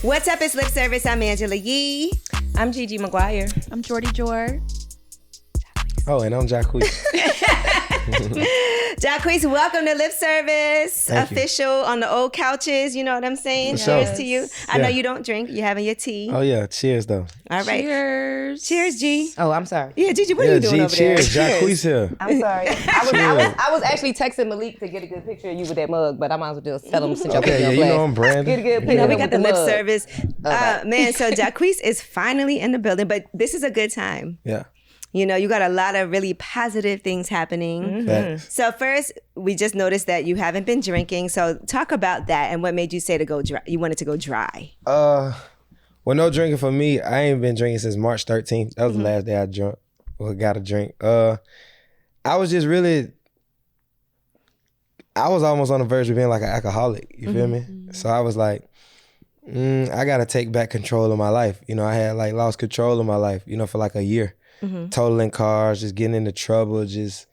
What's up? It's Lip Service. I'm Angela Yee. I'm Gigi Maguire. I'm Jordy Jor. Oh, and I'm Jacquees. Jacquees, welcome to Lip Service. Thank Official on the old couches. You know what I'm saying? For sure. Cheers to you. I know you don't drink. You're having your tea. Oh, yeah. Cheers, though. All right. Cheers. Cheers, G. Oh, I'm sorry. Yeah, Gigi, what are you doing over cheers. there? Jacquees here. I'm sorry. I was actually texting Malik to get a good picture of you with that mug, but I might as well just tell him since y'all put Okay, me yeah, on you blast. know I'm Brandon. Get a good picture. You know, we with got the lip mug. service. Man, so Jacquees is finally in the building, but this is a good time. Yeah. You know, you got a lot of really positive things happening. Facts. So first, we just noticed that you haven't been drinking. So talk about that and what made you say to go dry. You wanted to go dry. Well, no drinking for me. I ain't been drinking since March 13th. That was the last day I drunk or got a drink. I was just really, I was almost on the verge of being like an alcoholic. You feel me? So I was like, I got to take back control of my life. You know, I had like lost control of my life, you know, for like a year. Totaling cars, just getting into trouble, just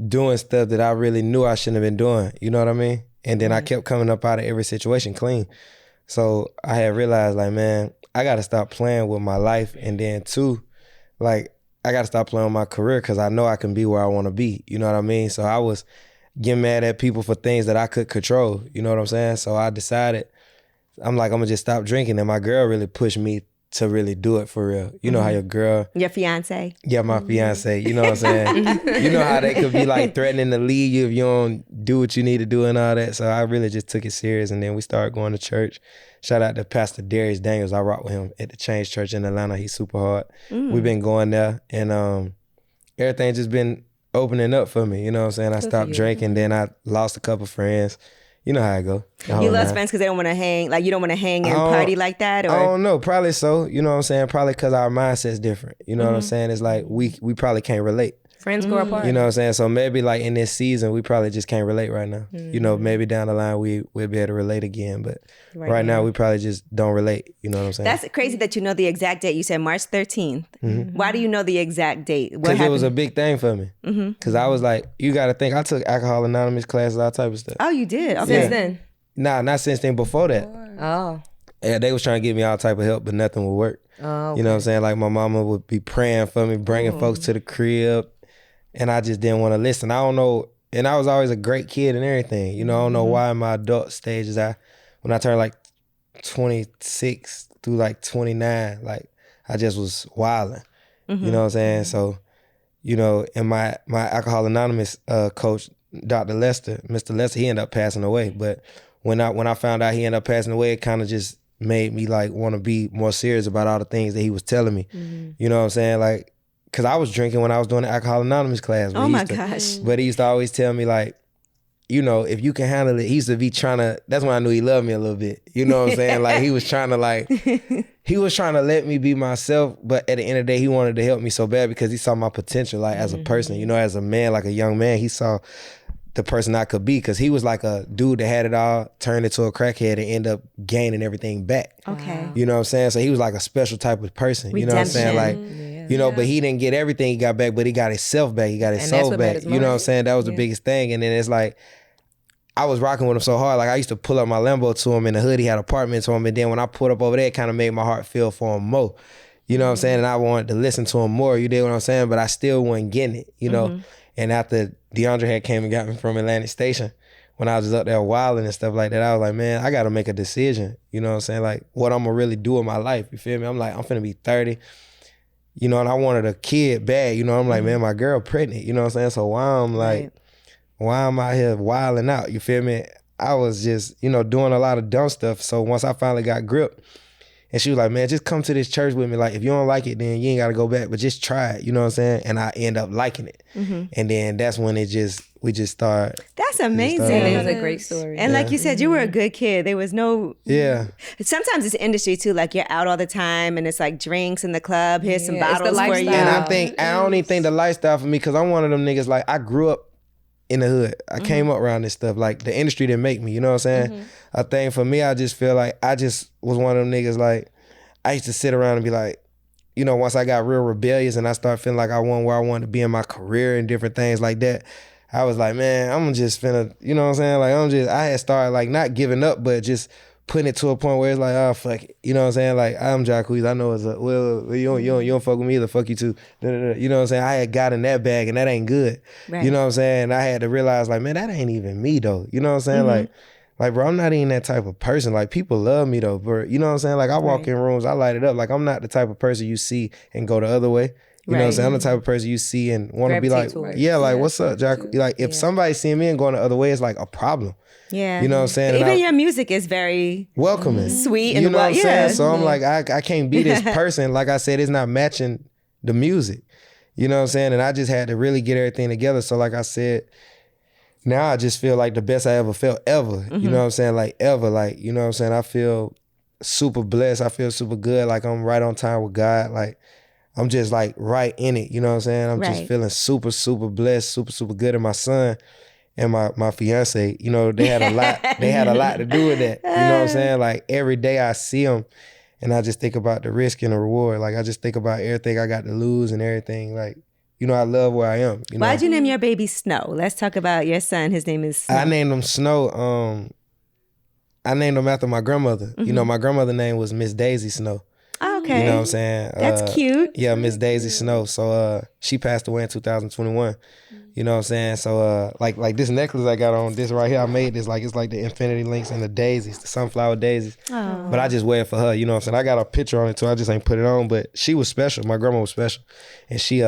doing stuff that I really knew I shouldn't have been doing. You know what I mean? And then I kept coming up out of every situation clean. So I had realized like, man, I got to stop playing with my life. And then two, like, I got to stop playing with my career because I know I can be where I want to be. You know what I mean? So I was getting mad at people for things that I could control. You know what I'm saying? So I decided, I'm like, I'm going to just stop drinking. And my girl really pushed me to really do it for real. You know how your girl... Your fiance. Yeah, my fiance. You know what I'm saying? You know how they could be like threatening to leave you if you don't do what you need to do and all that. So I really just took it serious. And then we started going to church. Shout out to Pastor Darius Daniels. I rock with him at the Change Church in Atlanta. He's super hard. We've been going there. And everything just been opening up for me. You know what I'm saying? I stopped drinking. Then I lost a couple friends. You know how it go. You lost friends because they don't want to hang, like you don't want to hang and party like that? Or? I don't know. Probably so. You know what I'm saying? Probably because our mindset's different. You know what I'm saying? It's like we probably can't relate. Friends grow apart. You know what I'm saying? So maybe like in this season, we probably just can't relate right now. You know, maybe down the line we'll be able to relate again. But right now we probably just don't relate. You know what I'm saying? That's crazy that you know the exact date. You said March 13th. Why do you know the exact date? Because it was a big thing for me. Because I was like, you got to think, I took Alcohol Anonymous classes, all type of stuff. Oh, you did? Okay. Since then? Nah, not since then, before that. Oh. Yeah, they was trying to give me all type of help, but nothing would work. Oh, okay. You know what I'm saying? Like my mama would be praying for me, bringing folks to the crib, and I just didn't want to listen. I don't know, and I was always a great kid and everything. You know, I don't know why in my adult stages, when I turned like 26 through like 29, like I just was wilding. You know what I'm saying? So, you know, and my Alcohol Anonymous coach, Dr. Lester, Mr. Lester, he ended up passing away. But when I found out he ended up passing away, it kind of just made me like want to be more serious about all the things that he was telling me. You know what I'm saying? Like, cause I was drinking when I was doing the Alcohol Anonymous class. Oh my gosh. But he used to always tell me like, you know, if you can handle it, he used to be trying to, that's when I knew he loved me a little bit. You know what I'm saying? Like he was trying to let me be myself, but at the end of the day, he wanted to help me so bad because he saw my potential, like as a person, you know, as a man, like a young man, he saw the person I could be, because he was like a dude that had it all, turned into a crackhead and ended up gaining everything back. Okay. You know what I'm saying? So he was like a special type of person. You know what I'm saying? Like, you know, but he didn't get everything he got back, but he got himself back. He got his soul back. You know what I'm saying? That was the biggest thing. And then it's like, I was rocking with him so hard. Like I used to pull up my Lambo to him in the hood. He had apartments to him. And then when I pulled up over there, it kind of made my heart feel for him more. You know what I'm saying? And I wanted to listen to him more. You did what I'm saying? But I still wasn't getting it, you know? And after Deiondra had came and got me from Atlantic Station, when I was up there wilding and stuff like that, I was like, man, I got to make a decision. You know what I'm saying? Like what I'm going to really do with my life. You feel me? I'm like, I'm finna be 30. You know, and I wanted a kid bad. You know, I'm like, man, my girl pregnant. You know what I'm saying? So why I'm out here wilding out? You feel me? I was just, you know, doing a lot of dumb stuff. So once I finally got grip, and she was like, man, just come to this church with me. Like, if you don't like it, then you ain't got to go back, but just try it. You know what I'm saying? And I end up liking it. And then that's when we just started. That's amazing. It is a great story. And like you said, you were a good kid. There was no... Yeah. Sometimes it's industry too. Like you're out all the time and it's like drinks in the club. Here's some bottles the for you. lifestyle. And I don't even think the lifestyle for me, because I'm one of them niggas, like, I grew up in the hood. I came up around this stuff. Like, the industry didn't make me. You know what I'm saying? I think for me, I just feel like I just was one of them niggas, like, I used to sit around and be like, you know, once I got real rebellious and I started feeling like I wasn't where I wanted to be in my career and different things like that, I was like, man, I'm just finna, you know what I'm saying? Like, I had started like not giving up, but just putting it to a point where it's like, oh, fuck it. You know what I'm saying? Like, I'm Jacquees. I know it's a, well, you don't fuck with me either. Fuck you too. You know what I'm saying? I had got in that bag and that ain't good. Right. You know what I'm saying? I had to realize, like, man, that ain't even me though. You know what I'm saying? Like, bro, I'm not even that type of person. Like, people love me though, bro. You know what I'm saying? Like, I walk in rooms, I light it up. Like, I'm not the type of person you see and go the other way. You know what I'm saying? I'm the type of person you see and want to be like, like, what's up, Jack? Like, if somebody seeing me and going the other way, it's like a problem. Yeah. You know what I'm saying? Even your music is very welcoming. Sweet and you know what I'm saying? So I'm like, I can't be this person. Like I said, it's not matching the music. You know what I'm saying? And I just had to really get everything together. So like I said, now I just feel like the best I ever felt ever. You know what I'm saying? Like ever. Like, you know what I'm saying? I feel super blessed. I feel super good. Like I'm right on time with God. Like I'm just like right in it. You know what I'm saying? I'm just feeling super, super blessed, super, super good. And my son and my fiance, you know, they had a lot to do with that. You know what I'm saying? Like every day I see them and I just think about the risk and the reward. Like I just think about everything I got to lose and everything. Like, you know, I love where I am. You know? Why'd you name your baby Snow? Let's talk about your son. His name is Snow. I named him Snow. I named him after my grandmother. You know, my grandmother's name was Miss Daisy Snow. Oh, okay. You know what I'm saying? That's cute. Yeah, Miss Daisy Snow. So she passed away in 2021. You know what I'm saying? So like this necklace I got on, this right here, I made this like it's like the infinity links and the daisies, the sunflower daisies. Oh. But I just wear it for her, you know what I'm saying? I got a picture on it too, I just ain't put it on, but she was special. My grandma was special. And she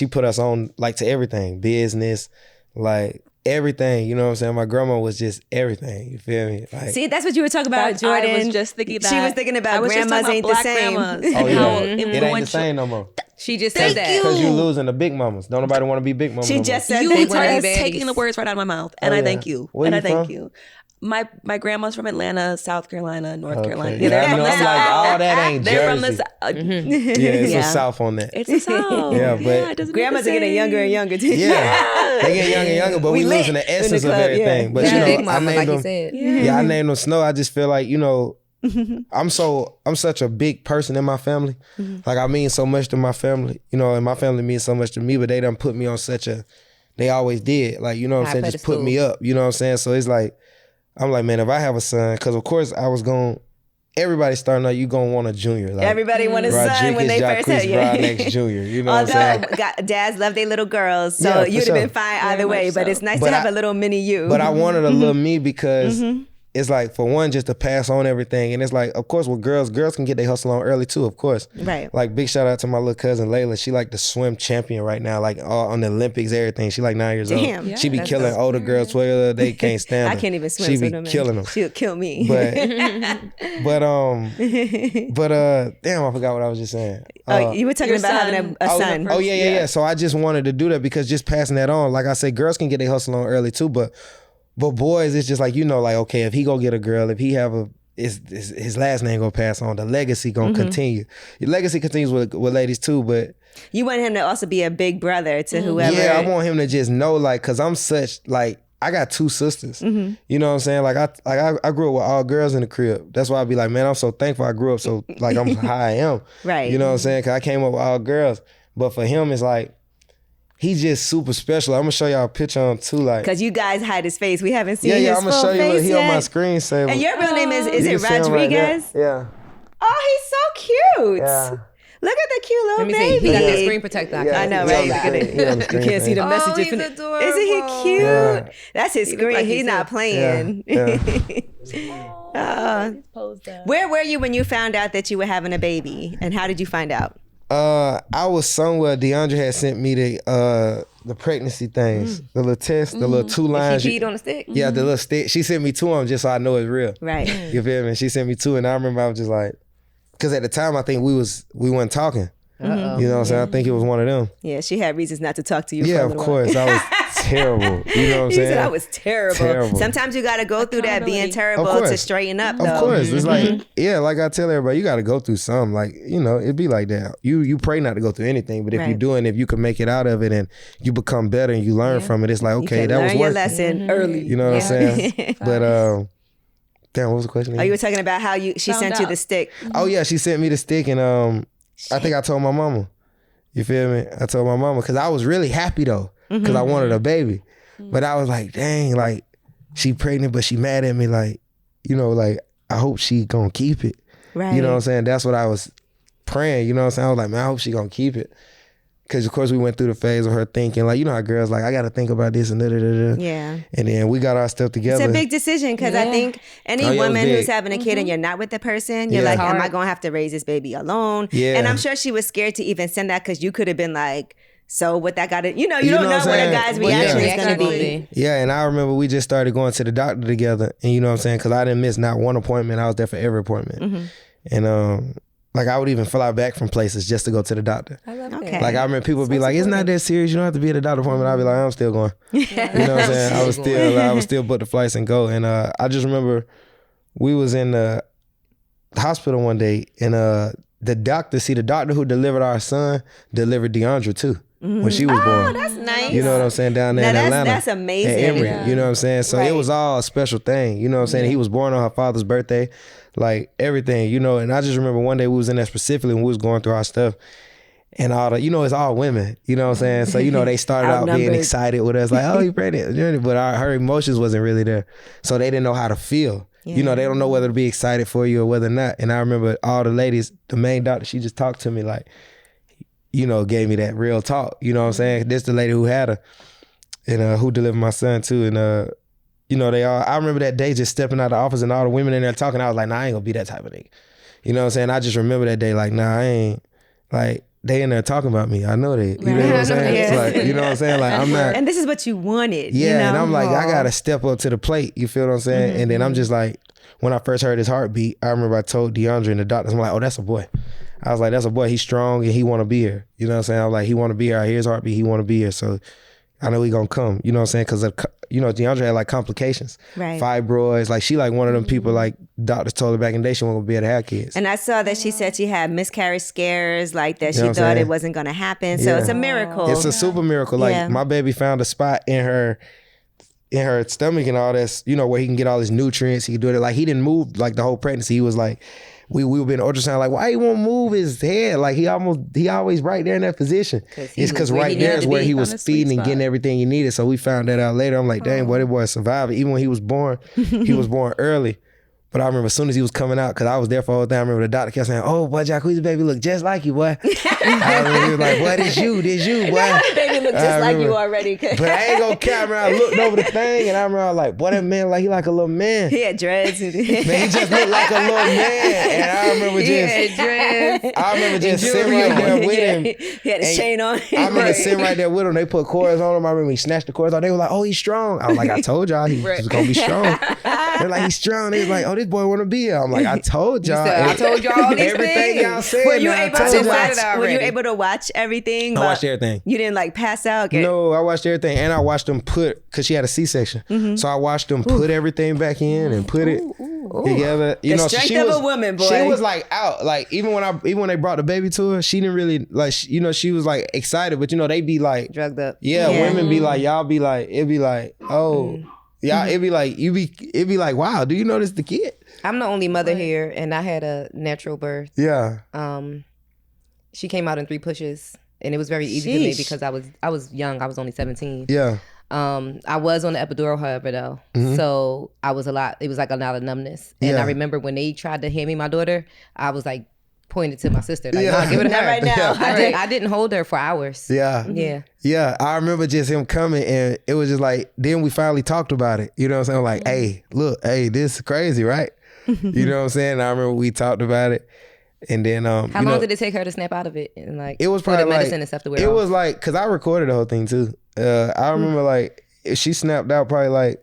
put us on like to everything, business, like everything, you know what I'm saying? My grandma was just everything, you feel me? Like, see, that's what you were talking about, Jordan. I was just thinking that. She was thinking about grandmas ain't the same. Oh yeah, it ain't the same no more. She just said that. Because you losing the big mamas. Don't nobody want to be big mamas. She just said you that. You are taking the words right out of my mouth. And I thank you. Where and you I thank from? you. My grandma's from Atlanta, South Carolina, North Carolina. Yeah, They're from the I'm South. like, all that ain't They're Jersey. from the South. Yeah, it's a South on that. It's a South. Yeah, but grandmas are getting younger and younger too. Yeah, they get younger and younger, but we losing the essence of everything. Yeah. But you know, big mama, I named like them. you said. Yeah, I named them Snow. I just feel like, you know, I'm such a big person in my family. Like I mean so much to my family, you know, and my family means so much to me, but they done put me on they always did. Like, you know what I'm saying? Just put me up, you know what I'm saying? So it's like, I'm like, man, if I have a son, because of course everybody starting out, you gonna want a junior. Like, everybody want a son when they first had next junior. You know what I'm saying? Dads love their little girls, so you'd have been fine either way. But it's nice to have a little mini you. But I wanted a little me because it's like, for one, just to pass on everything. And it's like, of course, with girls can get their hustle on early too, of course. Right. Like, big shout out to my little cousin Layla. She like the swim champion right now, like on the Olympics, everything. She like 9 years old. Damn. She be killing older girls, 12, they can't stand her. I can't even swim. She be killing them. She'll kill me. But damn, I forgot what I was just saying. You were talking about having a son. Oh yeah. So I just wanted to do that because just passing that on, like I said, girls can get their hustle on early too, but boys, it's just like, you know, like, okay, if he go get a girl, if he have his last name gonna pass on, the legacy gonna continue. Your legacy continues with ladies too, but you want him to also be a big brother to whoever. Yeah, I want him to just know, like, cause I'm such, like, I got 2 sisters. You know what I'm saying? Like I grew up with all girls in the crib. That's why I be like, man, I'm so thankful I grew up so, like, I'm how I am. Right. You know what I'm saying? Cause I came up with all girls. But for him, it's like, he's just super special. I'm gonna show y'all a picture of him too, like, cause you guys hide his face. We haven't seen his full face. I'm gonna show you. Look, he on my screensaver. And your real name is it Rodriguez? Right, yeah. Oh, he's so cute. Yeah. Look at the cute little baby. He got the screen protector. I know, right? Look at it. You can't see the messages. He's adorable. Isn't he cute? Yeah. That's his screen. Like he's not playing. Where were you when you found out that you were having a baby, and how did you find out? I was somewhere. Deiondra had sent me the pregnancy things, the little test, the little 2 lines. She peed on the stick? Yeah, the little stick. She sent me 2 of them just so I know it's real. Right. You feel me? She sent me 2, and I remember I was just like, because at the time I think we weren't talking. You know what I'm saying? I think it was one of them. Yeah, she had reasons not to talk to you. Yeah, of course. I was terrible. You know what I'm saying? He said I was terrible. Sometimes you got to go through that being terrible to straighten up, though. Of course. It's like, like I tell everybody, you got to go through something. Like, you know, it'd be like that. You pray not to go through anything, but if you're doing it, if you can make it out of it and you become better and you learn from it, it's like, okay, that was worth it. Learn your lesson early. You know what I'm saying? But, damn, what was the question again? Oh, you were talking about how she sent you the stick. Oh, yeah, she sent me the stick, and I think I told my mama. You feel me? I told my mama because I was really happy though because I wanted a baby. But I was like, dang, like she pregnant, but she mad at me, like, you know, like I hope she gonna keep it. Right. You know what I'm saying? That's what I was praying. You know what I'm saying? I was like, man, I hope she gonna keep it. Because, of course, we went through the phase of her thinking, like, you know how girls like, I got to think about this and da-da-da-da. Yeah. And then we got our stuff together. It's a big decision because I think any woman who's having a kid and you're not with the person, you're like, am I going to have to raise this baby alone? Yeah. And I'm sure she was scared to even send that because you could have been like, so what that got to, you don't know what a guy's reaction is going to be. Yeah, and I remember we just started going to the doctor together. And you know what I'm saying? Because I didn't miss not one appointment. I was there for every appointment. And, like, I would even fly back from places just to go to the doctor. I love that. Like, I remember people would be like, it's not that serious. You don't have to be at the doctor appointment. I'd be like, I'm still going. You know what I'm saying? I would still book the flights and go. And I just remember we was in the hospital one day and the doctor who delivered our son delivered Deiondra too. When she was born. Oh, that's nice. You know what I'm saying? Down there in Atlanta. That's amazing. At Emory, you know what I'm saying? So it was all a special thing. You know what I'm saying? He was born on her father's birthday. Like everything, you know. And I just remember one day we was in there specifically when we was going through our stuff. And all the, it's all women. You know what I'm saying? So, they started out being excited with us. Like, oh, you pregnant. But her emotions wasn't really there. So they didn't know how to feel. Yeah. They don't know whether to be excited for you or whether or not. And I remember all the ladies, the main doctor, she just talked to me like, gave me that real talk. You know what I'm saying? This the lady who had her and who delivered my son too. And they all, I remember that day just stepping out of the office and all the women in there talking. I was like, nah, I ain't gonna be that type of nigga. You know what I'm saying? I just remember that day like, nah, I ain't, like, they in there talking about me. I know they. You know what I'm saying? It's like, you know what I'm saying? Like, I'm not. And this is what you wanted. Yeah, and I'm like, I gotta step up to the plate. You feel what I'm saying? And then I'm just like, when I first heard his heartbeat, I remember I told Deiondra and the doctors, I'm like, oh, that's a boy. I was like, that's a boy. He's strong and he want to be here. You know what I'm saying? I was like, he want to be here. I hear his heartbeat. He want to be here. So I know he gonna come. You know what I'm saying? Because Deiondra had like complications, right? Fibroids. Like she like one of them people like doctors told her back in the day she wasn't gonna be able to have kids. And I saw that she said she had miscarriage scares, like that she thought it wasn't gonna happen. So it's a miracle. It's a super miracle. Like my baby found a spot in her stomach and all this, where he can get all his nutrients. He can do it. Like he didn't move like the whole pregnancy. He was like, we were being ultrasound, like, why he won't move his head? Like he always right there in that position. It's because right there is where he was feeding and getting everything he needed. So we found that out later. I'm like, dang, boy, that boy survived. Even when he was born, he was born early. But I remember as soon as he was coming out, because I was there for all the time, I remember the doctor kept saying, oh, boy, Jacquees' baby look just like you, boy. I remember he was like, boy, this you, boy. Baby look just like you already. But I ain't gonna care. I remember I looked over the thing, and I remember I was like, boy, that man, like, he like a little man. He had dreads. Man, he just looked like a little man. And I remember just sitting right there with him. He had a chain on. I remember sitting right there with him. They put cords on him. I remember he snatched the cords off. They were like, oh, he's strong. I was like, I told y'all he was gonna be strong. They're like, he's strong. They was like, oh, this boy want to be here. I'm like, I told y'all. I told y'all all these everything things. Y'all said. Were you able to watch everything? I watched everything. You didn't like pass out? No, I watched everything. And I watched them because she had a C-section. So I watched them put everything back in and put it together. The strength of a woman, boy. She was like out. Like even when they brought the baby to her, she didn't really like, she was like excited, but they be like drugged up. Yeah, women be like, y'all be like, it'd be like, oh. Yeah, it'd be like, wow, do you notice the kid? I'm the only mother here, and I had a natural birth. Yeah. She came out in 3 pushes, and it was very easy for me because I was young. I was only 17. Yeah. I was on the epidural, however, though. So it was like a lot of numbness. And I remember when they tried to hand me my daughter, I was like, pointed to my sister, like, no, give it to her. Right now. I didn't hold her for hours. Yeah, I remember just him coming, and it was just like, then we finally talked about it. You know what I'm saying? Like, hey, look, this is crazy, right? You know what I'm saying? I remember we talked about it, and then how long did it take her to snap out of it and like it was probably put the medicine like, and stuff to wear it off? was like, because I recorded the whole thing too. I remember like she snapped out probably like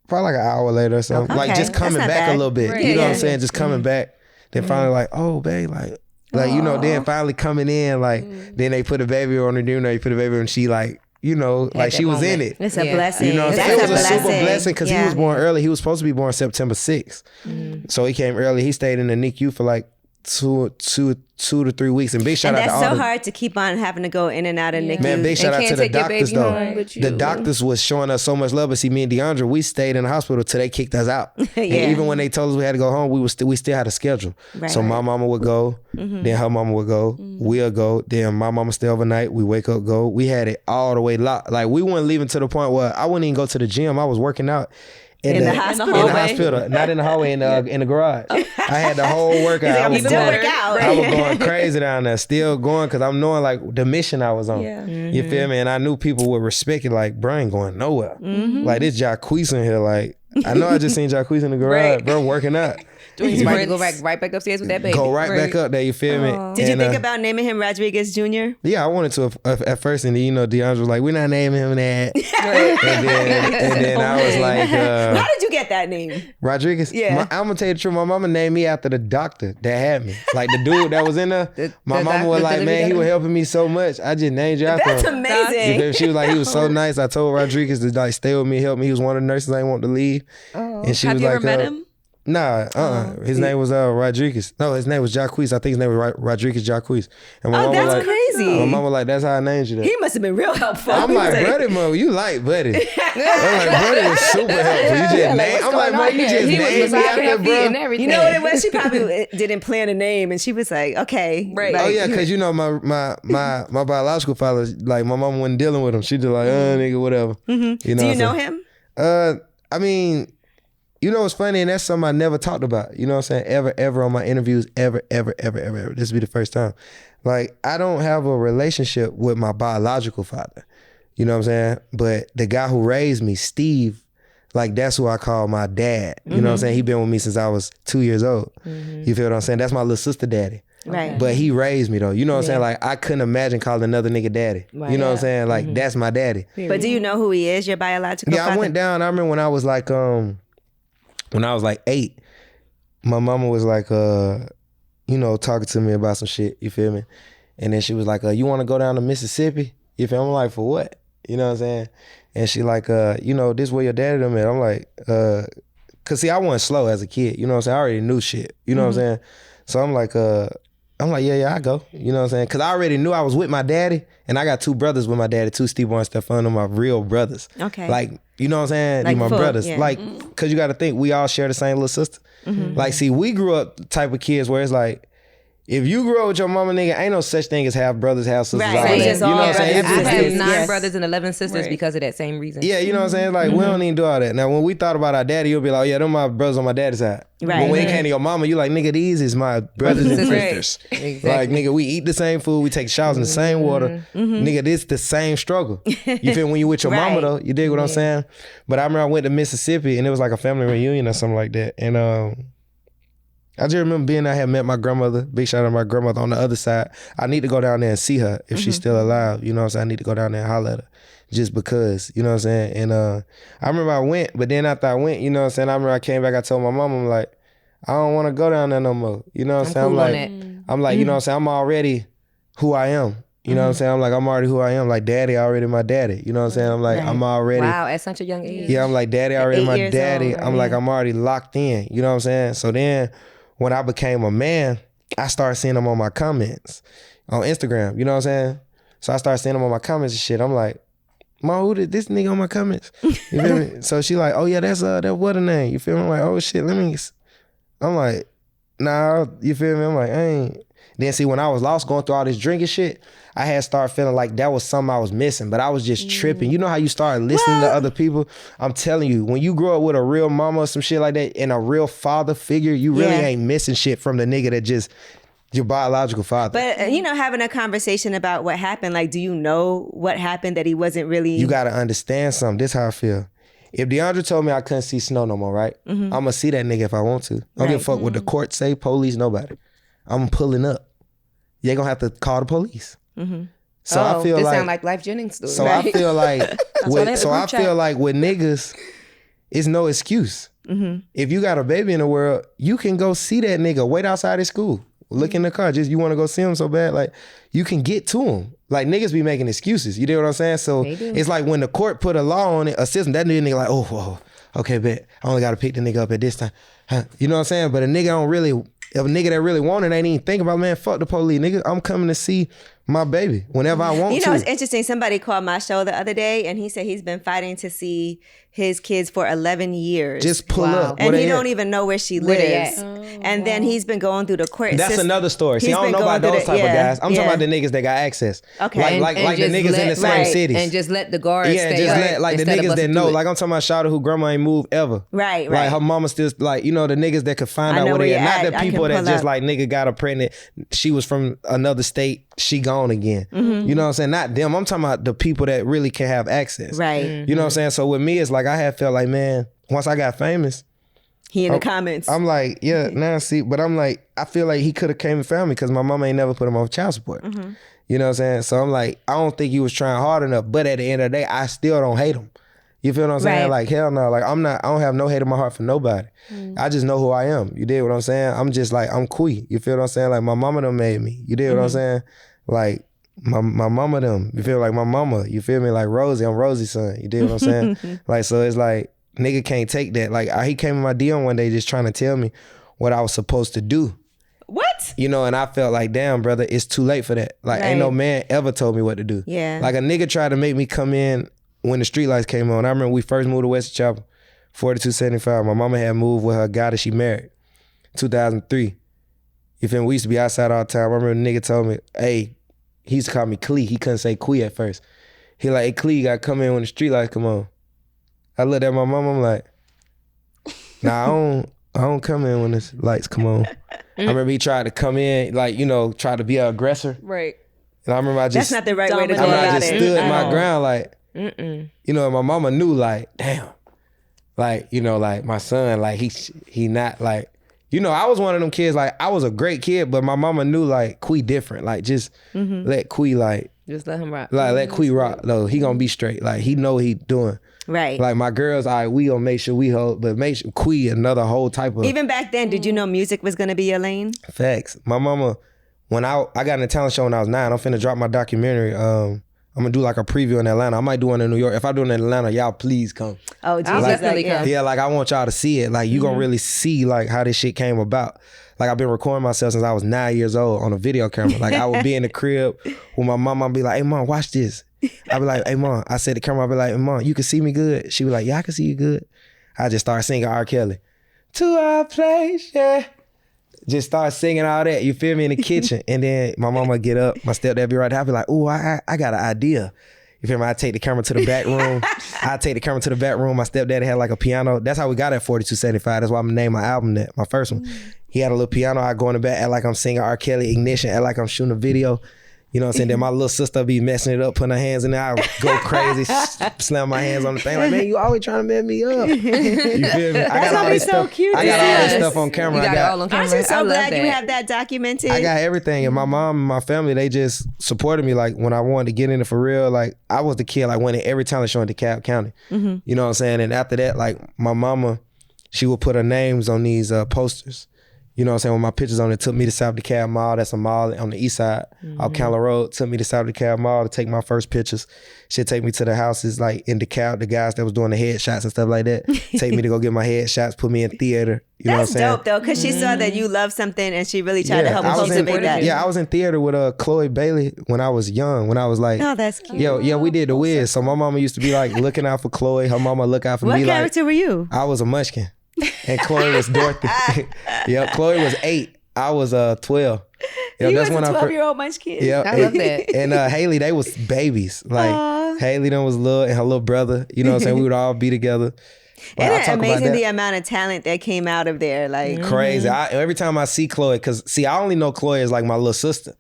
an hour later or something. Okay. Like just coming back a little bit. Right. You know what I'm saying? Just coming back. Then finally like, oh, babe, like then finally coming in, like, then they put a baby on her, they put a baby on, she like, like she was in it. It's a blessing. You know what I'm saying? It was a super blessing because he was born early. He was supposed to be born September 6th. So he came early. He stayed in the NICU for like 2 to 3 weeks. And big shout out to all that's so hard to keep on having to go in and out of NICU. Man, big shout out to the doctors though. The doctors was showing us so much love. But see, me and Deiondra, we stayed in the hospital till they kicked us out. And even when they told us we had to go home, we still had a schedule. Right. So my mama would go, then her mama would go, we'll go, then my mama stay overnight, we wake up, go. We had it all the way locked. Like we weren't leaving to the point where I wouldn't even go to the gym. I was working out. In the hospital? In the hospital. Not in the hallway, in the garage. I had the whole workout. I was going crazy down there, still going, because I'm knowing like the mission I was on. Yeah. You feel me? And I knew people would respect it, like, bro, ain't going nowhere. Like, this Jacquees in here, like, I know I just seen Jacquees in the garage, bro, working out. He's about to go right back upstairs with that baby. Go right back up there, you feel me? Did you think about naming him Rodriguez Jr.? Yeah, I wanted to at first, and then, you know, Deiondra was like, we're not naming him that. and then I was like... How did you get that name? Rodriguez? Yeah. I'm going to tell you the truth. My mama named me after the doctor that had me. Like, the dude that was in there. My mama was like, man, he was helping me so much. I just named you after him. That's amazing. She was like, he was so nice. I told Rodriguez to like stay with me, help me. He was one of the nurses I didn't want to leave. And she Have was you like, ever met him? Nah, his name was Rodriguez. No, his name was Jacquees. I think his name was Rodriguez Jacquees. And my mama that's like, crazy. My mama like, that's how I named you that. He must have been real helpful. I'm like, Buddy, Mo, you like Buddy. I'm like, Buddy was super helpful. You just named. I'm like, man, you just named me after, bro. You know what it was? She probably didn't plan a name, and she was like, okay, right. Like, oh yeah, because you know my biological father, like my mama wasn't dealing with him. She just like, nigga, whatever. Mm-hmm. You know. Do you know him? I mean. You know what's funny, and that's something I never talked about. You know what I'm saying? Ever on my interviews, ever. This will be the first time. Like, I don't have a relationship with my biological father. You know what I'm saying? But the guy who raised me, Steve, like, that's who I call my dad. You know what I'm saying? He been with me since I was 2 years old. You feel what I'm saying? That's my little sister daddy. Right. But he raised me though. You know what I'm saying? Like, I couldn't imagine calling another nigga daddy. Right. You know what I'm saying? Like, that's my daddy. But do you know who he is, your biological father? Yeah, I went down. I remember when I was like, when I was like 8, my mama was like, you know, talking to me about some shit, you feel me? And then she was like, you want to go down to Mississippi? You feel me? I'm like, for what? You know what I'm saying? And she like, you know, this where your daddy them at. I'm like, cause see, I wasn't slow as a kid. You know what I'm saying? I already knew shit. You know what I'm saying? So I'm like, yeah, I go. You know what I'm saying? Cause I already knew I was with my daddy, and I got 2 brothers with my daddy, 2 Steve and Stefano, my real brothers. Okay. Like, you know what I'm saying? Like my brothers. Yeah. Like, cause you gotta think, we all share the same little sister. Like, see, we grew up the type of kids where it's like, if you grew up with your mama, nigga, ain't no such thing as half brothers, half sisters. Right. All that. You know what I'm saying? I have 9 brothers and 11 sisters because of that same reason. Yeah, you know what I'm saying? Like, we don't even do all that. Now, when we thought about our daddy, you'll be like, oh, yeah, them my brothers on my daddy's side. Right. But when it came to your mama, you like, nigga, these is my brothers and sisters. Exactly. Like, nigga, we eat the same food, we take showers in the same water. Nigga, this the same struggle. You feel when you with your mama, though? You dig what I'm saying? But I remember I went to Mississippi, and it was like a family reunion or something like that. And I just remember being I had met my grandmother. Big shout out to my grandmother on the other side. I need to go down there and see her if she's still alive. You know what I'm saying? I need to go down there and holler at her just because, you know what I'm saying? And I remember I went, but then after I went, you know what I'm saying? I remember I came back, I told my mom, I'm like, I don't want to go down there no more. You know what I'm saying? I'm like, you know what I'm saying? I'm already who I am. You know what I'm saying? I'm like, I'm already who I am. Like, daddy already my daddy. You know what I'm saying? I'm like, I'm already. Wow, at such a young age. Yeah, I'm like, daddy already my daddy. I'm like, I'm already locked in. You know what I'm saying? So then, when I became a man, I started seeing them on my comments on Instagram. You know what I'm saying? So I started seeing them on my comments and shit. I'm like, Mom, who did this nigga on my comments? You feel me? So she like, oh yeah, that's that what a name. You feel me? I'm like, oh shit, I'm like, nah, you feel me? I'm like, I ain't. Then see, when I was lost going through all this drinking shit, I had started feeling like that was something I was missing, but I was just tripping. You know how you start listening to other people? I'm telling you, when you grow up with a real mama or some shit like that and a real father figure, you really ain't missing shit from the nigga that just your biological father. But, you know, having a conversation about what happened, like, do you know what happened that he wasn't really... You got to understand something. This is how I feel. If Deiondra told me I couldn't see snow no more, right? I'm going to see that nigga if I want to. I don't give a fuck what the court say, police, nobody. I'm pulling up. You ain't going to have to call the police. So I feel this like... sound like Life Jennings story. So I feel like... with niggas, it's no excuse. If you got a baby in the world, you can go see that nigga, wait outside his school. Look in the car, just you want to go see him so bad, like you can get to him. Like niggas be making excuses, you know what I'm saying? So it's like when the court put a law on it, a system, that nigga like, oh, okay, bet I only got to pick the nigga up at this time. You know what I'm saying? But a nigga don't really, if a nigga that really want it ain't even think about, man, fuck the police, nigga. I'm coming to see my baby whenever I want to. You know, it's interesting. Somebody called my show the other day and he said he's been fighting to see his kids for 11 years. Just pull up. And he don't even know where she lives. And then he's been going through the court system. That's another story. See, I don't know about those type of guys. I'm talking about the niggas that got access. Okay. Like the niggas in the same cities. And just let the guards stay. Just let like the niggas that know. Like I'm talking about Shawty who grandma ain't moved ever. Right. Like her mama still like, you know, the niggas that could find out where they at. Not the people that just like nigga got her pregnant. She was from another state. She gone again. You know what I'm saying? Not them. I'm talking about the people that really can have access. Right. You know what I'm saying? So with me, it's like I had felt like, man, once I got famous. He in the comments. I'm like, yeah, now see, but I'm like, I feel like he could have came and found me because my mama ain't never put him on child support. You know what I'm saying? So I'm like, I don't think he was trying hard enough, but at the end of the day, I still don't hate him. You feel what I'm saying? Like, hell no. Like, I don't have no hate in my heart for nobody. I just know who I am. You dig what I'm saying? I'm just like, I'm queer. You feel what I'm saying? Like, my mama done made me. You dig what I'm saying? Like, my mama them. You feel like my mama. You feel me? Like Rosie. I'm Rosie's son. You dig what I'm saying? Like, so it's like, nigga can't take that. Like, he came in my DM one day just trying to tell me what I was supposed to do. What? You know, and I felt like, damn, brother, it's too late for that. Like, ain't no man ever told me what to do. Yeah. Like, a nigga tried to make me come in when the street lights came on. I remember we first moved to West Chapel, 4275. My mama had moved with her guy that she married, 2003. You feel me? We used to be outside all the time. I remember the nigga told me, hey, he used to call me Clee. He couldn't say Quee at first. He like, hey, Clee, you gotta come in when the street lights come on. I looked at my mama, I'm like, nah, I don't come in when the lights come on. I remember he tried to come in, like, you know, try to be an aggressor. Right. And I remember I just... That's not the right way to go about it. I just stood my ground, like, you know, and my mama knew, like, damn. Like, you know, like, my son, like, he not, like... You know, I was one of them kids, like, I was a great kid, but my mama knew, like, Quee different. Like, just let Quee, like... Just let him rock. Like, let Quee rock, though. He gonna be straight. Like, he know what he doing. Right. Like, my girls, we gonna make sure we hold, but make sure Quee another whole type of... Even back then, did you know music was gonna be your lane? Facts. My mama, when I got in a talent show when I was 9, I'm finna drop my documentary. I'm gonna do like a preview in Atlanta. I might do one in New York. If I do it in Atlanta, y'all please come. Oh, geez. I'll definitely come. Yeah, like I want y'all to see it. Like you gonna really see like how this shit came about. Like I've been recording myself since I was 9 years old on a video camera. Like I would be in the crib with my mom. I'd be like, hey mom, watch this. I'd be like, hey mom. I said the camera, I'd be like, hey mom, you can see me good? She'd be like, yeah, I can see you good. I just start singing R. Kelly. To our place, yeah. Just start singing all that, you feel me, in the kitchen. And then my mama get up, my stepdad be right there. I be like, ooh, I got an idea. You feel me? I take the camera to the back room. My stepdad had like a piano. That's how we got at 4275. That's why I'm gonna name my album that, my first one. He had a little piano. I go in the back, act like I'm singing R. Kelly, Ignition, act like I'm shooting a video. You know what I'm saying? Then my little sister be messing it up, putting her hands in there. I go crazy, slam my hands on the thing. Like, man, you always trying to mess me up. You feel me? That's gonna be so cute. I got all this stuff on camera. You got it all on camera. I'm just so glad you have that documented. I got everything. And my mom and my family, they just supported me. Like when I wanted to get in it for real, like I was the kid, like winning every talent show in DeKalb County. You know what I'm saying? And after that, like my mama, she would put her names on these posters. You know what I'm saying? When my pictures on it, took me to South DeKalb Mall. That's a mall on the east side, off Candler Road. Took me to South DeKalb Mall to take my first pictures. She'd take me to the houses like in DeKalb, the guys that was doing the headshots and stuff like that. Take me to go get my headshots, put me in theater. You know what I'm saying? That's dope though, because she saw that you love something and she really tried to help cultivate that. Yeah, I was in theater with Chloe Bailey when I was young, when I was like... Oh, that's cute. Yeah, we did The Wiz. So my mama used to be like looking out for Chloe. Her mama look out for me. What character were you? I was a munchkin. And Chloe was Dorothy. Yep, Chloe was 8. I was 12. You was a 12-year-old munchkin. Yeah, I love that. And Haley, they was babies. Like Haley, them was little, and her little brother. You know what I'm saying? We would all be together. But isn't it amazing the amount of talent that came out of there? Like crazy. Every time I see Chloe, because see, I only know Chloe as like my little sister.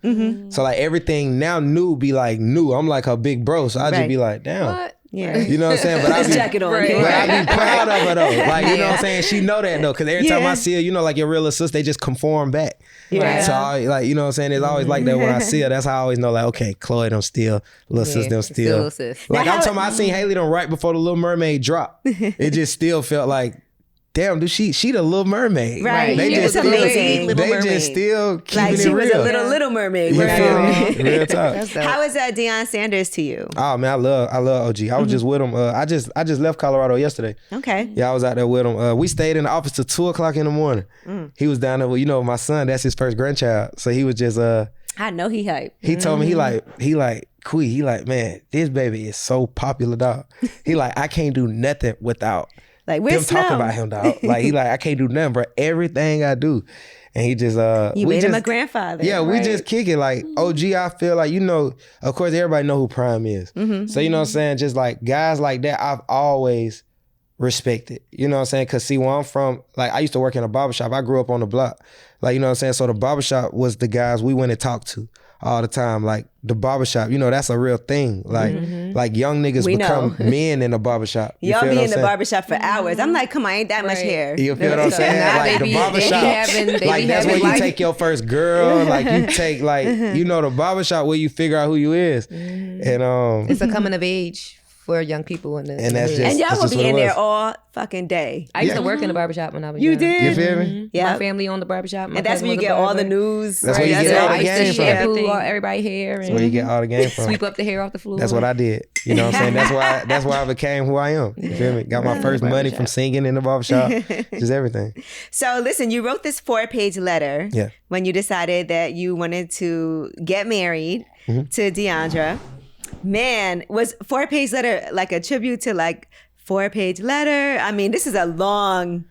So like everything now new be like new. I'm like her big bro, so I just be like, damn. What? Yeah. You know what I'm saying? But I be, jacket on. But I be proud of her though. Like, you know what I'm saying? She know that though. Cause every time I see her, you know, like your real little sister, they just conform back. Yeah. So I, like, you know what I'm saying? It's always like that when I see her. That's how I always know like, okay, Chloe them still, little sis them still. Little sis. Like I'm talking about, I seen Haley them right before the Little Mermaid dropped. It just still felt like, damn, dude, she the Little Mermaid. Right. They She was amazing. They just still keeping like it she was real. a little mermaid. You feel me? Real talk. How is Deion Sanders to you? Oh man, I love OG. I was just with him. I just left Colorado yesterday. Okay. Yeah, I was out there with him. We stayed in the office till 2:00 in the morning. He was down there with, you know, my son. That's his first grandchild. So he was just I know he hype. He told me, he like, Quee, he like, man, this baby is so popular, dog. He like, I can't do nothing without like them talking about him, dog. Like, he like, I can't do nothing, bro. Everything I do. And he just, you made him a grandfather. Yeah, we just kick it. Like, OG, I feel like, of course, everybody know who Prime is. Mm-hmm. So, you know what I'm saying? Just like guys like that, I've always respected. You know what I'm saying? Because see, where I'm from, like, I used to work in a barbershop. I grew up on the block. Like, you know what I'm saying? So the barbershop was the guys we went and talked to all the time. Like, the barbershop, that's a real thing. Like, like young niggas become men in the barbershop. Y'all be in the barbershop for hours. I'm like, come on, ain't that much hair. You feel what I'm saying? Like, the barbershop, like, that's where you take your first girl. Like, you take, like, the barbershop where you figure out who you is. And it's a coming of age for young people in the and y'all will be in there all fucking day. I used to work in the barbershop when I was young. You did? You feel me? Yeah. My family owned the barbershop. And that's where you get all the news. That's where you get all the game from. Shampoo everybody's hair. That's where you get all the game from. Sweep up the hair off the floor. That's what I did. You know what I'm saying? That's why I became who I am. You feel me? Got my first money from singing in the barbershop. Just everything. So listen, you wrote this 4-page letter when you decided that you wanted to get married to Deiondra. Man, was 4-page letter like a tribute to like 4-page letter? I mean, this is a long.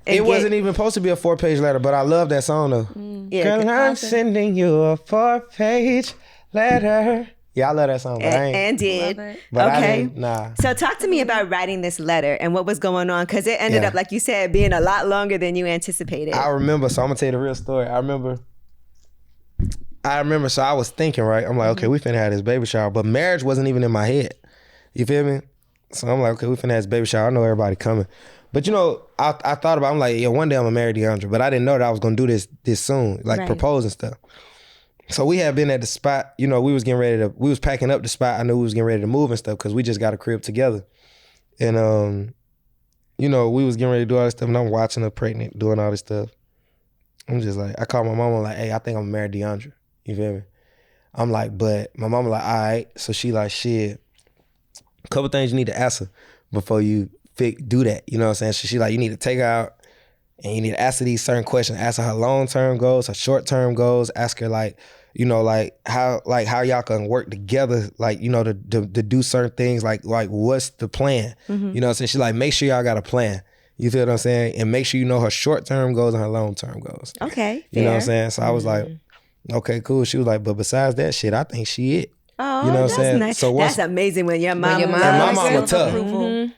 It wasn't even supposed to be a 4-page letter, but I love that song though. Yeah, girl, I'm sending you a 4-page letter. Yeah, I love that song. But and did. But okay. I didn't, nah. So talk to me about writing this letter and what was going on, because it ended up, like you said, being a lot longer than you anticipated. I remember, so I'm gonna tell you the real story. I remember, so I was thinking, right? I'm like, okay, we finna have this baby shower, but marriage wasn't even in my head. You feel me? So I'm like, okay, we finna have this baby shower. I know everybody coming. But I thought about, I'm like, one day I'm gonna marry Deiondra, but I didn't know that I was gonna do this soon, like propose and stuff. So we had been at the spot, we was packing up the spot. I knew we was getting ready to move and stuff because we just got a crib together. And, we was getting ready to do all this stuff and I'm watching her pregnant, doing all this stuff. I'm just like, I called my mama like, hey, I think I'm gonna marry Deiondra. You feel me? I'm like, but my mama like, all right. So she like, shit, a couple things you need to ask her before you do that. You know what I'm saying? So she like, you need to take her out and you need to ask her these certain questions. Ask her long-term goals, her short-term goals. Ask her like how y'all can work together, like, to do certain things, like what's the plan? You know what I'm saying? She like, make sure y'all got a plan. You feel what I'm saying? And make sure you know her short-term goals and her long-term goals. Okay, You know what I'm saying? So I was like, okay, cool. She was like, but besides that shit, I think she it. Oh, you know what that's I'm saying? Nice. So that's amazing when your mom. And my mama tough.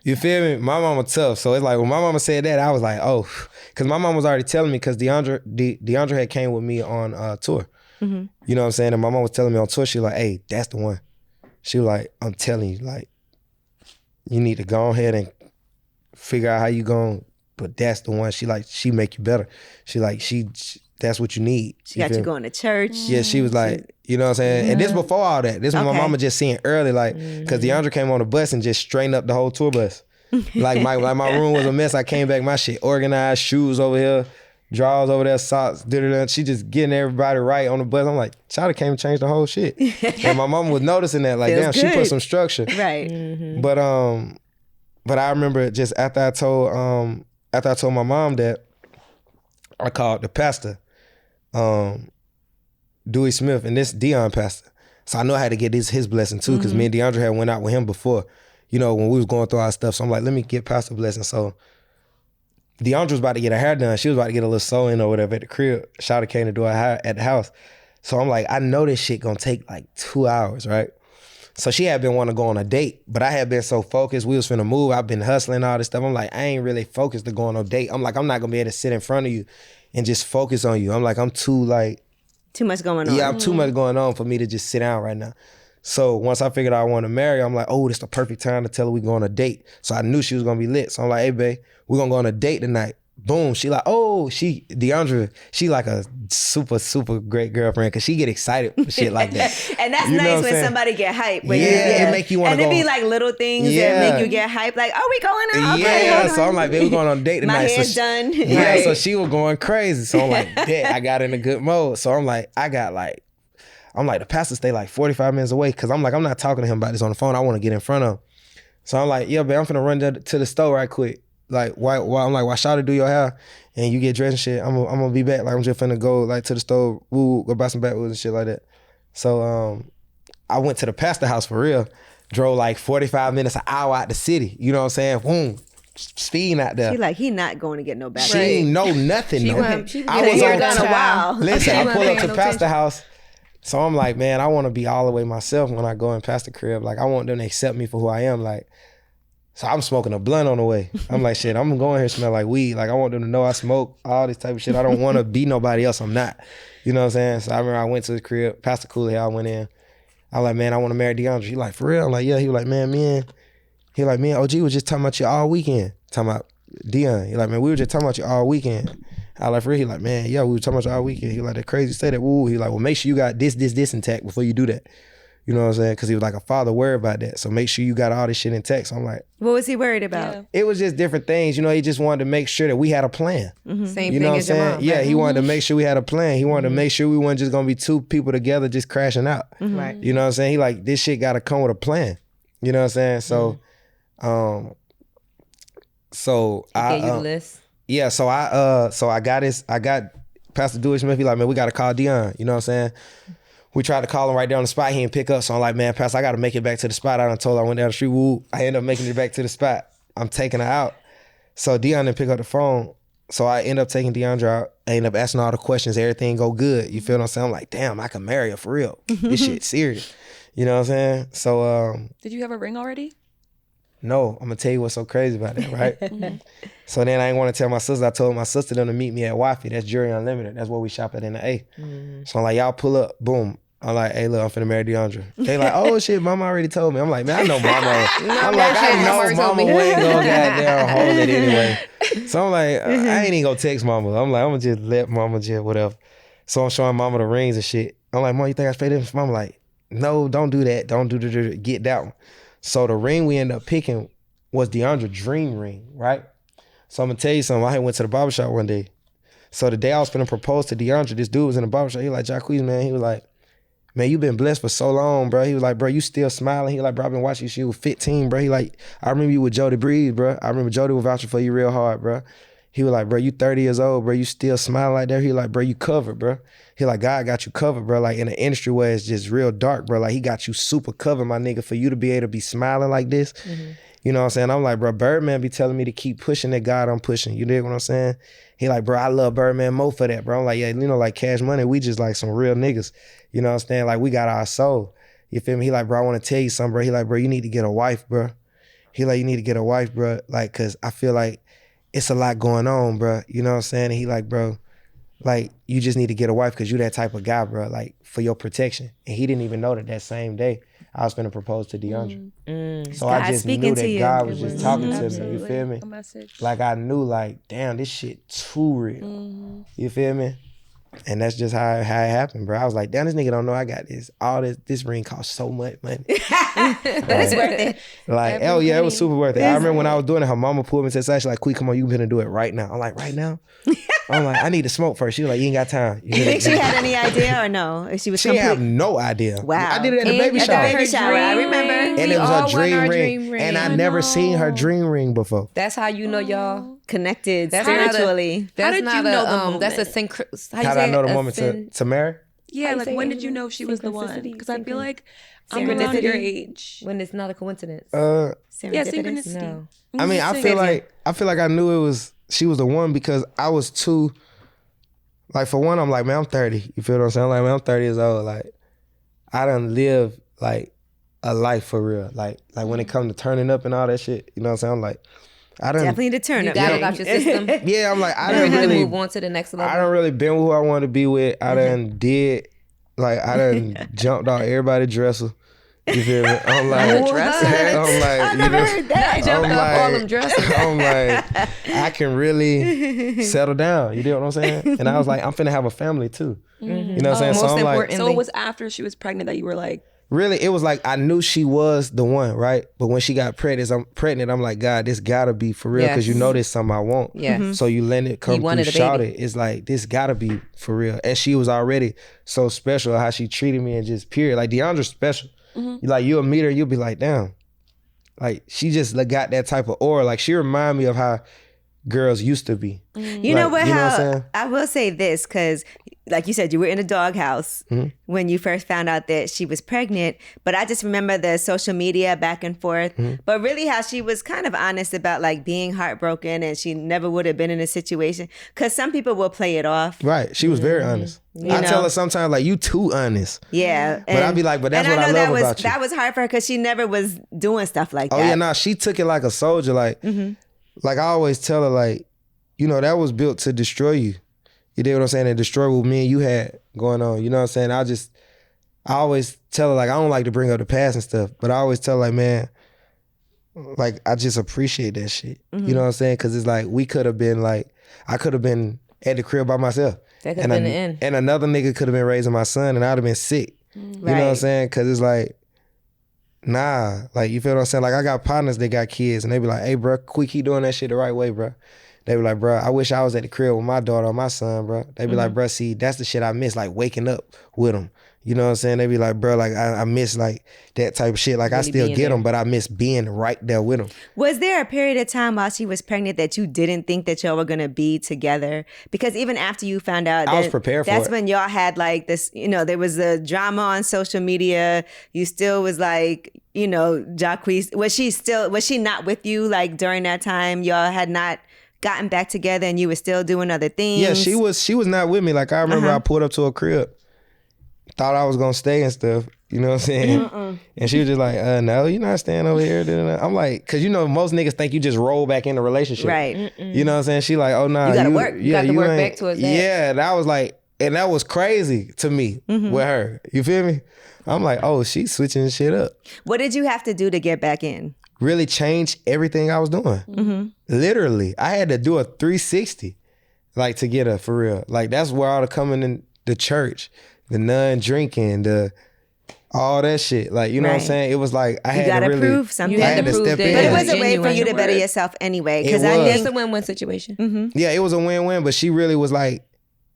You feel me? My mama tough. So it's like when my mama said that, I was like, oh, because my mom was already telling me, because Deiondra had came with me on tour. You know what I'm saying? And my mom was telling me on tour, she was like, hey, that's the one. She was like, I'm telling you, like, you need to go ahead and figure out how you going, but that's the one. She like, she make you better. She like, that's what you need. She got you going to church. Yeah, she was like, you know what I'm saying? Yeah. And this before all that. This was my mama just seeing early, like, because Deiondra came on the bus and just straightened up the whole tour bus. Like my room was a mess. I came back, my shit organized, shoes over here, drawers over there, socks, she just getting everybody right on the bus. I'm like, Chada came and changed the whole shit. And my mama was noticing that, like, damn, she put some structure. Right. But I remember just after I told my mom that, I called the pastor, Dewey Smith, and this Dion pastor. So I know I had to get his blessing too, because me and Deiondra had went out with him before, when we was going through our stuff. So I'm like, let me get pastor blessing. So Deiondra was about to get her hair done. She was about to get a little sew-in or whatever at the crib. Shawty came to do her hair at the house. So I'm like, I know this shit gonna take like 2 hours, right? So she had been wanting to go on a date, but I had been so focused. We was finna move. I've been hustling, all this stuff. I'm like, I ain't really focused to go on a date. I'm like, I'm not gonna be able to sit in front of you and just focus on you. I'm like, I'm too much going on. Yeah, I'm too much going on for me to just sit down right now. So once I figured out I want to marry, I'm like, oh, this is the perfect time to tell her we go on a date. So I knew she was gonna be lit. So I'm like, hey, babe, we're gonna go on a date tonight. Boom. She like, oh, Deiondra, she like a super, super great girlfriend, because she get excited for shit like that. And that's nice when somebody get hyped. It make you want to go. And it be like little things that make you get hyped. Like, oh, we going out? Okay, yeah, so I'm like, babe, we're going on a date tonight. My hair's done. Yeah, so she was going crazy. So I'm like, bet, I got in a good mode. So I'm like, the pastor stay like 45 minutes away, because I'm like, I'm not talking to him about this on the phone. I want to get in front of him. So I'm like, yeah, babe, I'm finna run to the store right quick. like, why I'm like, why Shawty do your hair and you get dressed and shit, I'm gonna be back. Like, I'm just finna go, like, to the store, go buy some backwoods and shit like that. So, I went to the pastor house for real. Drove like 45 minutes, an hour out the city. You know what I'm saying? Boom. Speeding out there. He not going to get no back. She ain't know nothing. She I was on a while. Listen, I pull up to pastor house. So I'm like, man, I want to be all the way myself when I go in pastor crib. Like, I want them to accept me for who I am. Like, so I'm smoking a blunt on the way. I'm like, shit, I'm going here smell like weed. Like, I want them to know I smoke, all this type of shit. I don't want to be nobody else. I'm not. You know what I'm saying? So I remember I went to the crib, Pastor Cooley, I went in. I was like, man, I want to marry Deiondra. He like, for real? I'm like, yeah. He was like, man, me and OG was just talking about you all weekend. Talking about Dion. He like, man, we were just talking about you all weekend. I like, for real? He like, man, yeah, we were talking about you all weekend. He like, that crazy say that, woo. He like, well, make sure you got this intact before you do that. You know what I'm saying? Because he was like, a father worried about that. So make sure you got all this shit intact. So I'm like, what was he worried about? Yeah. It was just different things. You know, he just wanted to make sure that we had a plan. Mm-hmm. Same you know thing what as I'm your saying? mom. Yeah, Right? he wanted to make sure we had a plan. He wanted to make sure we weren't just gonna be two people together just crashing out. Right. You know what I'm saying? He like, this shit gotta come with a plan. You know what I'm saying? So, I gave you the list. Yeah, so I got Pastor Dewey Smith. He like, man, we gotta call Dion. You know what I'm saying? We tried to call him right down the spot. He didn't pick up. So I'm like, man, Pastor, I got to make it back to the spot. I done told her I went down the street. Woo. I ended up making it back to the spot. I'm taking her out. So Dion didn't pick up the phone. So I end up taking Deiondra out. I end up asking all the questions. Everything go good. You feel what I'm saying? I'm like, damn, I can marry her for real. This shit serious. You know what I'm saying? So did you have a ring already? No, I'm gonna tell you what's so crazy about that, right? So then I ain't want to tell my sister. I told my sister them to meet me at Wi-Fi. That's Jury Unlimited. That's where we shop at in the A. So I'm like, y'all pull up, boom. I'm like, hey, look, I'm finna marry Deiondra. They like, oh shit, mama already told me. I'm like, man, I know mama. I'm like, I know mama ain't gonna goddamn hold it anyway. So I'm like, I ain't even gonna text mama. I'm like, I'm gonna just let mama just whatever. So I'm showing mama the rings and shit. I'm like, mom, you think I paid this? Mama like, no, don't do that. Don't do get that one. So the ring we ended up picking was Deiondra's dream ring, right? So I'm gonna tell you something. I went to the barbershop one day. So the day I was finna propose to Deiondra, this dude was in the barbershop. He like, Jacquees, man. He was like, man, you been blessed for so long, bro. He was like, bro, you still smiling. He like, bro, I've been watching you since you was 15, bro. He like, I remember you with Jody Breeze, bro. I remember Jody was vouching for you real hard, bro. He was like, bro, you 30 years old, bro. You still smiling like that. He like, bro, you covered, bro. He like, God got you covered, bro. Like in an industry where it's just real dark, bro. Like he got you super covered, my nigga, for you to be able to be smiling like this. You know what I'm saying? I'm like, bro, Birdman be telling me to keep pushing that God I'm pushing. You dig what I'm saying? He like, bro, I love Birdman more for that, bro. I'm like, yeah, you know, like Cash Money, we just like some real niggas. You know what I'm saying? Like we got our soul. You feel me? He like, bro, I want to tell you something, bro. He like, bro, you need to get a wife, bro. He like, you need to get a wife, bro. Like, cause I feel like it's a lot going on, bro. You know what I'm saying? And he like, bro, like you just need to get a wife because you that type of guy, bro, like for your protection. And he didn't even know that same day I was gonna propose to Deiondra. So God I just knew that God was just talking to me. You feel me? A message. Like I knew, like, damn, this shit too real. You feel me? And that's just how it happened, bro. I was like, damn, this nigga don't know I got this. All this ring costs so much money. But it's worth it. Like, hell yeah, it was super worth it. I remember when I was doing it, her mama pulled me to the side. She's like, Quee, come on, you finna do it right now. I'm like, right now? I'm like, I need to smoke first. She was like, you ain't got time. You think she had any idea or no? She had no idea. Wow. I did it at the baby shower. At the baby shower, I remember. And it was her dream ring. And I never seen her dream ring before. That's how you know y'all connected spiritually. That's how did not you know the moment? That's a How did I know the moment to marry? Yeah, like when did you know she was the one? Because I feel like I'm around your age. When it's not a coincidence. Yeah, synchronicity. No. I mean, I feel like I knew she was the one because I was too, like for one, I'm like, man, I'm 30. You feel what I'm saying? Like, man, I'm 30 years old. Like, I done lived like a life for real. Like when it comes to turning up and all that shit, you know what I'm saying? I'm like, I done definitely to turn up. You got it out your system. Yeah, I'm like, I done really move on to the next level. I done really been with who I wanted to be with. I done I done jumped out everybody's dresser. You feel me? I'm like, I never heard that. I jumped off all them dresses. I'm like, I can really settle down. You know what I'm saying? And I was like, I'm finna have a family too. You know what I'm saying? So I'm like, so it was after she was pregnant that you were like, really, it was like I knew she was the one, right? But when she got pregnant, I'm like, God, this gotta be for real because you know this something I want. Yeah. So you let it come through, shout it. It's like, this gotta be for real. And she was already so special how she treated me and just period. Like Deiondra's special. Like you'll meet her, you'll be like, damn. Like she just got that type of aura. Like she remind me of how girls used to be. You know what? I will say this, because like you said, you were in a doghouse when you first found out that she was pregnant. But I just remember the social media back and forth. But really how she was kind of honest about like being heartbroken and she never would have been in a situation. Because some people will play it off. Right. She was very honest. I tell her sometimes like, you too honest. Yeah. But I'd be like, but that's what I love about you. That was hard for her because she never was doing stuff like that. Oh yeah, nah, she took it like a soldier. Like, like I always tell her like, you know, that was built to destroy you. You dig what I'm saying? And destroy what me and you had going on. You know what I'm saying? I always tell her, like, I don't like to bring up the past and stuff, but I always tell her, like, man, like, I just appreciate that shit. You know what I'm saying? Because it's like, we could have been like, I could have been at the crib by myself. That could have been the end. And another nigga could have been raising my son and I'd have been sick. You know what I'm saying? Because it's like, nah, like, you feel what I'm saying? Like, I got partners that got kids and they be like, hey, bro, keep doing that shit the right way, bro. They be like, bro, I wish I was at the crib with my daughter or my son, bro. They be like, bro, see, that's the shit I miss, like waking up with them. You know what I'm saying? They be like, bro, like I miss like that type of shit. Like really I still get them, but I miss being right there with them. Was there a period of time while she was pregnant that you didn't think that y'all were gonna be together? Because even after you found out, I was prepared for it. That's when y'all had like this, you know, there was a drama on social media. You still was like, you know, Jacquees, was she not with you like during that time? Y'all had not gotten back together and you were still doing other things? Yeah, she was not with me. Like I remember I pulled up to her crib, thought I was gonna stay and stuff, you know what I'm saying? And she was just like, no, you're not staying over here. I'm like, cause you know, most niggas think you just roll back in the relationship. Right. You know what I'm saying? She like, oh nah. You gotta work. You got to work back towards that. Yeah, that was like, and that was crazy to me with her. You feel me? I'm like, oh, she's switching shit up. What did you have to do to get back in? Really change everything I was doing. Literally. I had to do a 360, like to get her for real. Like that's where all the coming in the church, the non-drinking, all that shit. Like, you know what I'm saying? It was like, I had to really prove something. You had to prove step in. But it was a way for you to better yourself anyway. Because I think it's a win-win situation. Yeah, it was a win-win, but she really was like,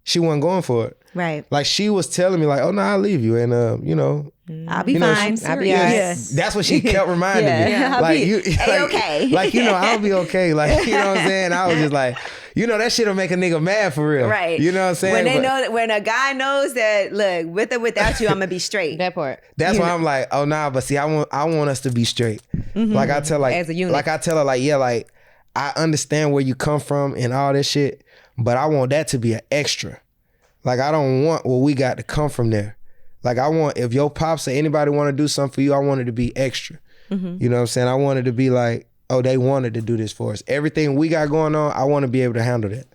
she wasn't going for it. Right. Like she was telling me like, oh no, I'll leave you. And you know, I'll be fine. I'll be all right. That's what she kept reminding me. Yeah, like you okay. Like, you know, I'll be okay. Like, you know what I'm saying? I was just like, you know, that shit'll make a nigga mad for real. Right. You know what I'm saying? When a guy knows that, look, with or without you, I'm gonna be straight. That part. That's why I'm like, oh nah, but see, I want us to be straight. Like I tell like, as a unit. Like I tell her like, yeah, like I understand where you come from and all this shit, but I want that to be an extra. Like I don't want what we got to come from there. Like I want, if your pops or anybody want to do something for you, I want it to be extra. You know what I'm saying? I want it to be like, oh, they wanted to do this for us. Everything we got going on, I want to be able to handle that.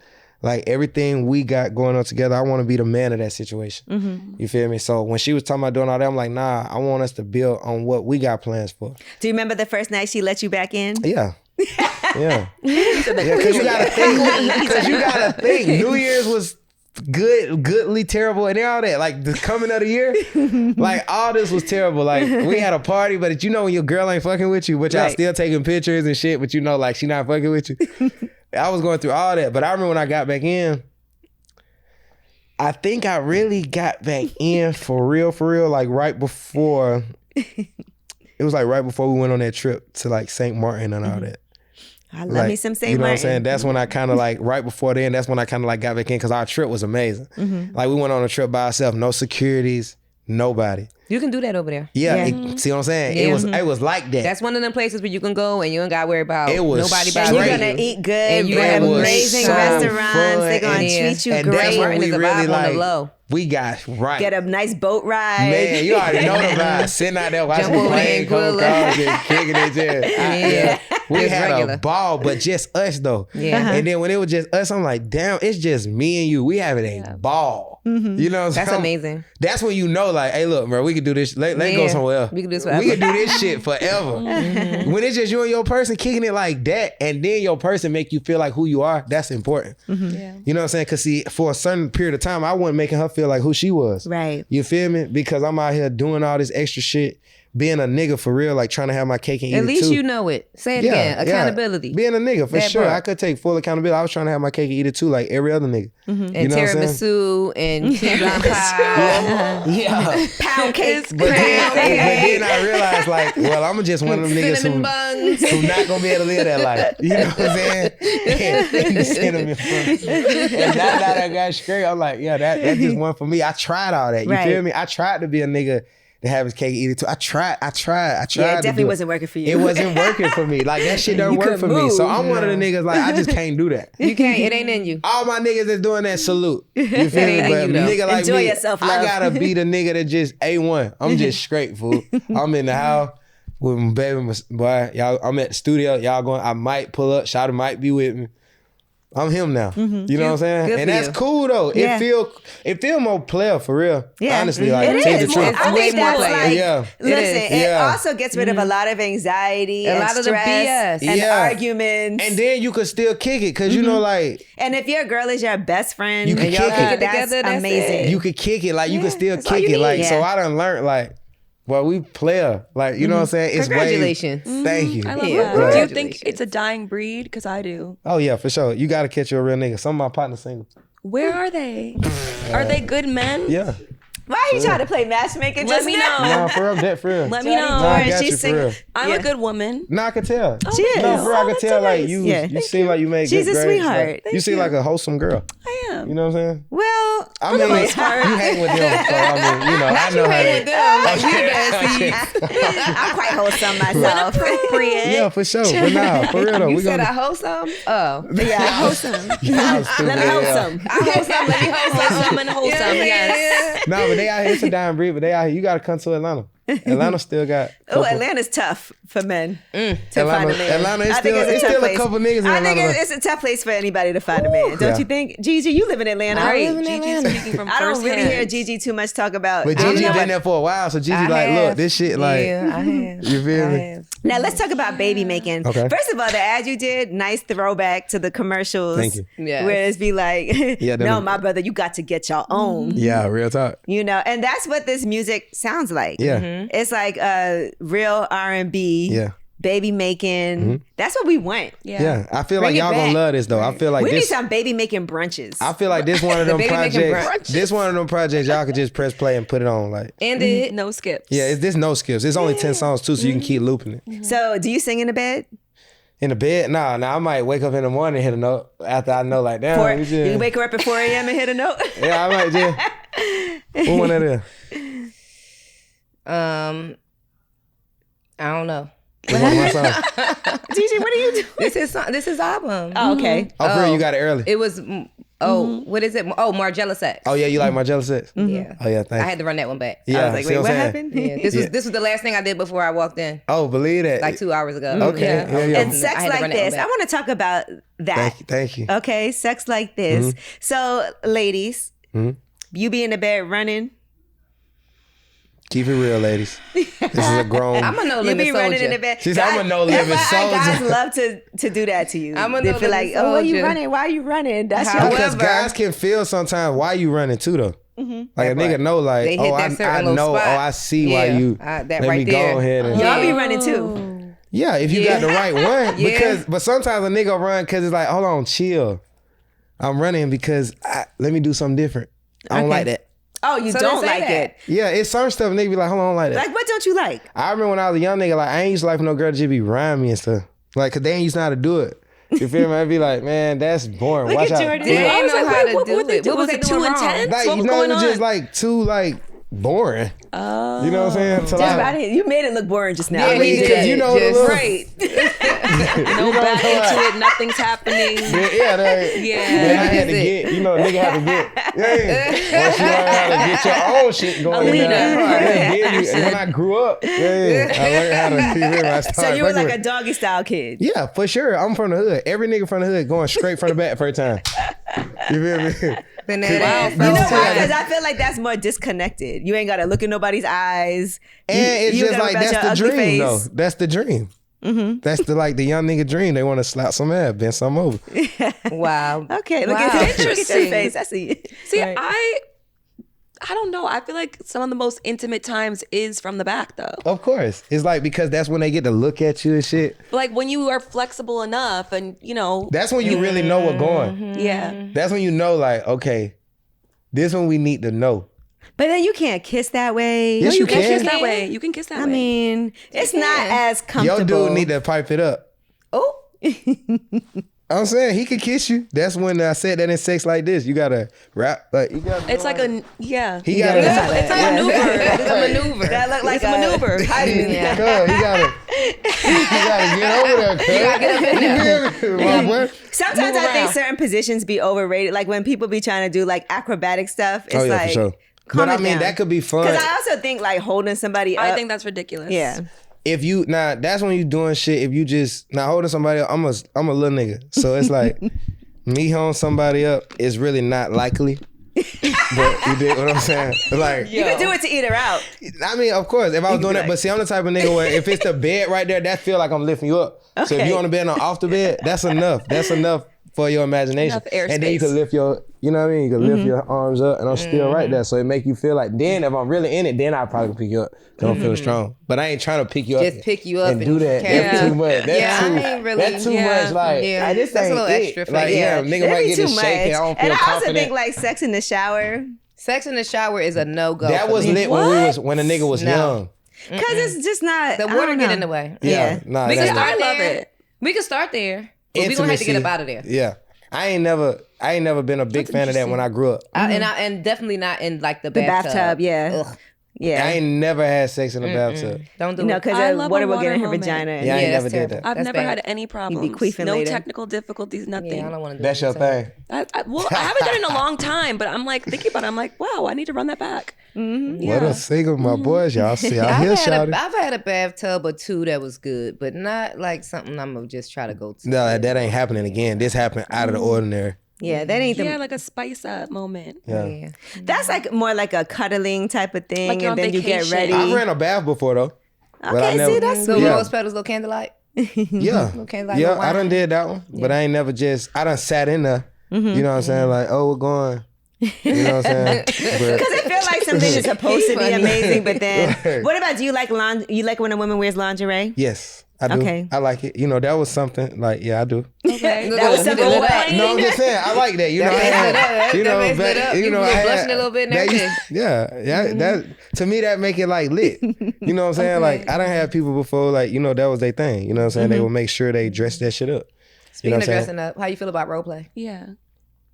Like everything we got going on together, I want to be the man of that situation. You feel me? So when she was talking about doing all that, I'm like, nah, I want us to build on what we got plans for. Do you remember the first night she let you back in? Yeah. Yeah. Because you gotta think. New Year's was goodly terrible and all that. Like the coming of the year, like all this was terrible. Like we had a party, but you know when your girl ain't fucking with you, but y'all still taking pictures and shit, but you know like she not fucking with you. I was going through all that, but I remember when I got back in, I think I really got back in for real, like right before, it was like right before we went on that trip to like St. Martin and all that. I love me some St. Martin. You know what I'm saying? That's when I kind of like, right before then, that's when I kind of like got back in because our trip was amazing. Like we went on a trip by ourselves, no securities, nobody. You can do that over there. Yeah. See what I'm saying? Yeah. It was like that. That's one of them places where you can go and you ain't got to worry about nobody by you. And you're going to eat good. And you have amazing restaurants. They're going to treat you and great. That's when we really like, on the low. We got right. Get a nice boat ride. Man, you already know the ride. Sitting out there watching playing cold cars and kicking it. Yeah. We had a ball, but just us though. Yeah. And then when it was just us, I'm like, damn, it's just me and you. We having a ball. You know what I'm saying? That's amazing. That's when you know, like, hey, look, bro, we can do this. Let's go somewhere else. We can do this forever. We can do this shit forever. When it's just you and your person kicking it like that, and then your person make you feel like who you are, that's important. Yeah. You know what I'm saying? Because see, for a certain period of time, I wasn't making her feel like who she was. Right. You feel me? Because I'm out here doing all this extra shit, being a nigga for real, like trying to have my cake and eat it too. At least you know it. Say it again. Accountability. Being a nigga, for that sure. part. I could take full accountability. I was trying to have my cake and eat it too, like every other nigga. And you know tiramisu and key lime pie. Yeah. Pound cake. But then I realized, like, well, I'm just one of them niggas who not gonna be able to live that life. You know what I'm saying? And cinnamon buns. And now that I got straight, I'm like, yeah, that just one for me. I tried all that. You feel me? I tried to be a nigga to have his cake and eat it too. I tried. Yeah, it definitely wasn't working for you. It wasn't working for me. Like, that shit don't work for me. So I'm one of the niggas, like, I just can't do that. You can't. It ain't in you. All my niggas that's doing that, salute. You feel me? But nigga like Enjoy me, yourself, I love. gotta be the nigga that just A1. I'm just straight, fool. I'm in the house with my baby, boy. Y'all, I'm at the studio. Y'all going, I might pull up. Shawty might be with me. I'm him now. You know what I'm saying? Good And that's cool though. Yeah. It feel more player for real. Yeah. Honestly, like, It tell you is. the truth. I think that's like, listen, it Yeah. also gets rid of a lot of anxiety A and lot of the stress BS. and Yeah. arguments. And then you could still kick it, cause you know, like, And if your girl is your best friend, You can and y'all kick kick it it together, that's amazing. you could kick it, like, you could still that's all kick you it, like, need. so Yeah. I done learned, like, well, we player, like, you know what I'm saying? It's Congratulations. Thank you. I love Yeah. that. Do you think Congratulations. it's a dying breed? Because I do. Oh yeah, for sure. You gotta catch you a real nigga. Some of my partners single. Where are they? Are they good men? Yeah. Why are you trying to play matchmaking? Let just me now? know. Nah, for real, that for real. Let me know. Nah, I got She's you for single. real. I'm a good woman. Nah, I can tell. She is. No, for real, I can that's tell, like, nice. you Yeah. you seem like you made She's good a grades. sweetheart. Like, you seem like a wholesome girl. I am. You know what I'm saying? Well, I mean, you hang with them, so I mean, you know, I know how I'm quite wholesome myself. Appropriate. Yeah, for sure. But nah, for real though. You We said gonna I wholesome? Oh. Yeah, wholesome. Y'all stupid, Let me yeah. wholesome. I wholesome. Let me wholesome. Wholesome and wholesome, yes. Nah, but they out here. It's a dying breed, but they out here. You gotta come to Atlanta. Atlanta still got. Oh, Atlanta's tough for men to find a man. Atlanta is I think still, it's tough still a place. couple niggas in I Atlanta. think it's a tough place for anybody to find a man. Don't Yeah. you think? Gigi, you live in Atlanta. Right. live in Gigi's Atlanta. speaking from I don't really firsthand. hear Gigi too much talk about. But I don't Gigi know been there for a while, so Gigi like, look, this shit like. Yeah, I have. You feel I me? have. Now let's talk about baby making. Okay. First of all, the ad you did, nice throwback to the commercials. Thank you. Yes. Where it's be like, Yeah, no, them- my brother, you got to get your own. Yeah, real talk. You know, and that's what this music sounds like. Yeah. It's like real R&B, Yeah. baby making. That's what we want. Yeah. I feel Bring like it y'all back. gonna love this though. I feel like We need this. some baby making brunches. I feel like this one of them baby making projects. This one of them projects y'all could just press play and put it on. Like, And it. No skips. yeah, it's this no skips. It's only 10 songs too, so you can keep looping it. So do you sing in the bed? In the bed, nah. I might wake up in the morning and hit a note after I know, like, damn. we just- You wake her up at 4 a.m. and hit a note? Yeah, I might just. What one of them? I don't know. It's one of my songs. Gigi, what are you doing? This is album. Oh, okay. Oh, for real, you got it early. It was. What is it? Oh, Margiela Sex. Oh, yeah, you like Margiela Sex? Yeah. Oh, yeah, I thanks. had to run that one back. Yeah, I was like, see wait, I'm what saying? happened? Yeah, this was the last thing I did before I walked in, Oh, believe that. like 2 hours ago. Okay, yeah. And sex I had to like run that one this. back. I want to talk about that. Thank you. Okay, sex like this. So, ladies, you be in the bed running. Keep it real, ladies. This is a grown. I'm a no You limit be running in the soldier. bed. She said, I'm a no-limit That's why Guys soldier. love to do that to you. I'm a They feel no-limit like, oh, why you soldier. running? Why are you running? That's your Because However- guys can feel sometimes why you running too, though. Like a nigga know, like, They hit oh, that I certain know, little spot. I see why Yeah, you. that let right me there. go ahead and. Y'all be running too. Yeah, if you got the right one. Yeah. But sometimes a nigga run because it's like, hold on, chill. I'm running because let me do something different. I don't like that. Oh, you So don't they say like that. it. Yeah, it's certain stuff nigga be like, hold on, I don't like that. Like, what don't you like? I remember when I was a young nigga, like, I ain't used to like for no girl to just be rhyming me and stuff. Like, cause they ain't used to know how to do it. You feel me? I'd be like, man, that's boring. Look Watch at out. Jordan. They Yeah. ain't know how to do it. What was Was they it too doing wrong? intense? Like, What you was know, it going was on? just like too like boring. Oh. You know what I'm saying? Till Just I- right here. You made it look boring just now. Yeah, he Because did. you know the Just- little- right. No back into it. Nothing's happening. Yeah, then I had to get, you know, a nigga had to get. Yeah. Once you learn how to get your own shit going. leader. And when I grew up, I learned how to. I started So you were like fucking a doggy style kid. Yeah, for sure. I'm from the hood. Every nigga from the hood going straight from the back first time. You feel me? Then that You know ass why? fell Because I feel like that's more disconnected. You ain't got to look in nobody's eyes. And it's you just gotta like, rub that's your the ugly dream, face. though. That's the dream. That's the young nigga dream. They want to slap some ass, bend something over. Wow. Okay, look Wow. at look at your Interesting. face. I see. See, Right. I I don't know. I feel like some of the most intimate times is from the back, though. Of course. It's like, because that's when they get to look at you and shit. But like when you are flexible enough and, you know. That's when you really know what's going. Yeah. That's when you know, like, okay, this one we need to know. But then you can't kiss that way. Yes, No, you can can. kiss that way. You can kiss that way. I mean, it's not as comfortable. Your dude need to pipe it up. Oh. I'm saying he could kiss you. That's when I said that in sex like this. You gotta rap like you gotta. It's like a yeah. He gotta. It's a maneuver. It's a maneuver. That look like a maneuver. Cuz, he gotta get over there. Cuz. You gotta get up in there. My boy. Sometimes I think certain positions be overrated. Like when people be trying to do like acrobatic stuff. It's like, for sure. But I mean, that could be fun. Because I also think like holding somebody up. I think that's ridiculous. Yeah. If you that's when you doing shit. If you just holding somebody up, I'm a little nigga. So it's like me holding somebody up is really not likely. But you dig what I'm saying? Like you can do it to eat her out. I mean, of course, if I was doing that, but see, I'm the type of nigga where if it's the bed right there, that feel like I'm lifting you up. Okay. So if you on the bed and I'm off the bed, that's enough. That's enough for your imagination. And then you can lift your, you know what I mean? You can lift your arms up and I'm still right there. So it make you feel like, then if I'm really in it, then I'll probably pick you up. Cause I'm feeling strong. But I ain't trying to pick you up. Just pick you up and do that. That's too much. That's too much. Like, this that's ain't a little it. extra for like, nigga might get to shaking. I don't feel confident. And I also think like sex in the shower. Sex in the shower is a no-go. That was lit when a nigga was young. Cause it's just not. The water get in the way. Yeah. Nah, we can start I love there. it. We can start there. But we gonna have to get up out of there. Yeah. I ain't never been a big fan of that when I grew up. And definitely not in like the bathtub. Yeah. Ugh. Yeah. I ain't never had sex in the bathtub. Don't do it. Because water will get in her vagina. Yeah, I ain't never did that. I've never had any problems. You'd be queefing no later. technical difficulties, nothing. Yeah, I don't want to do That's your thing. I haven't done it in a long time, but I'm like thinking about it. I'm like, wow, I need to run that back. What a single, my boys. Y'all see out here shouting. I've had a bathtub or two that was good, but not like something I'm going to just try to go to. No, that ain't happening again. This happened out of the ordinary. Yeah, that ain't like a spice up moment. Yeah. That's like more like a cuddling type of thing, like and then you get ready. I've ran a bath before though. Okay, see, that's sweet. Rose petals, little candlelight. Yeah, I done did that one, but I ain't never I done sat in there. You know what I'm saying? Like, oh, we're going. You know what I'm saying? Because it feels like something is supposed to be amazing, but then what about, do you like you like when a woman wears lingerie? Yes. I do. Okay. I like it. You know, that was something like, I do. Okay. That was something. No, I'm just saying, I like that. You know, I had blushing a little bit and everything. That to me, that make it like lit. You know what I'm saying? Like, I done had people before, like, you know, that was their thing. You know what I'm saying? They would make sure they dress that shit up. Speaking of dressing up, how you feel about role play? Yeah.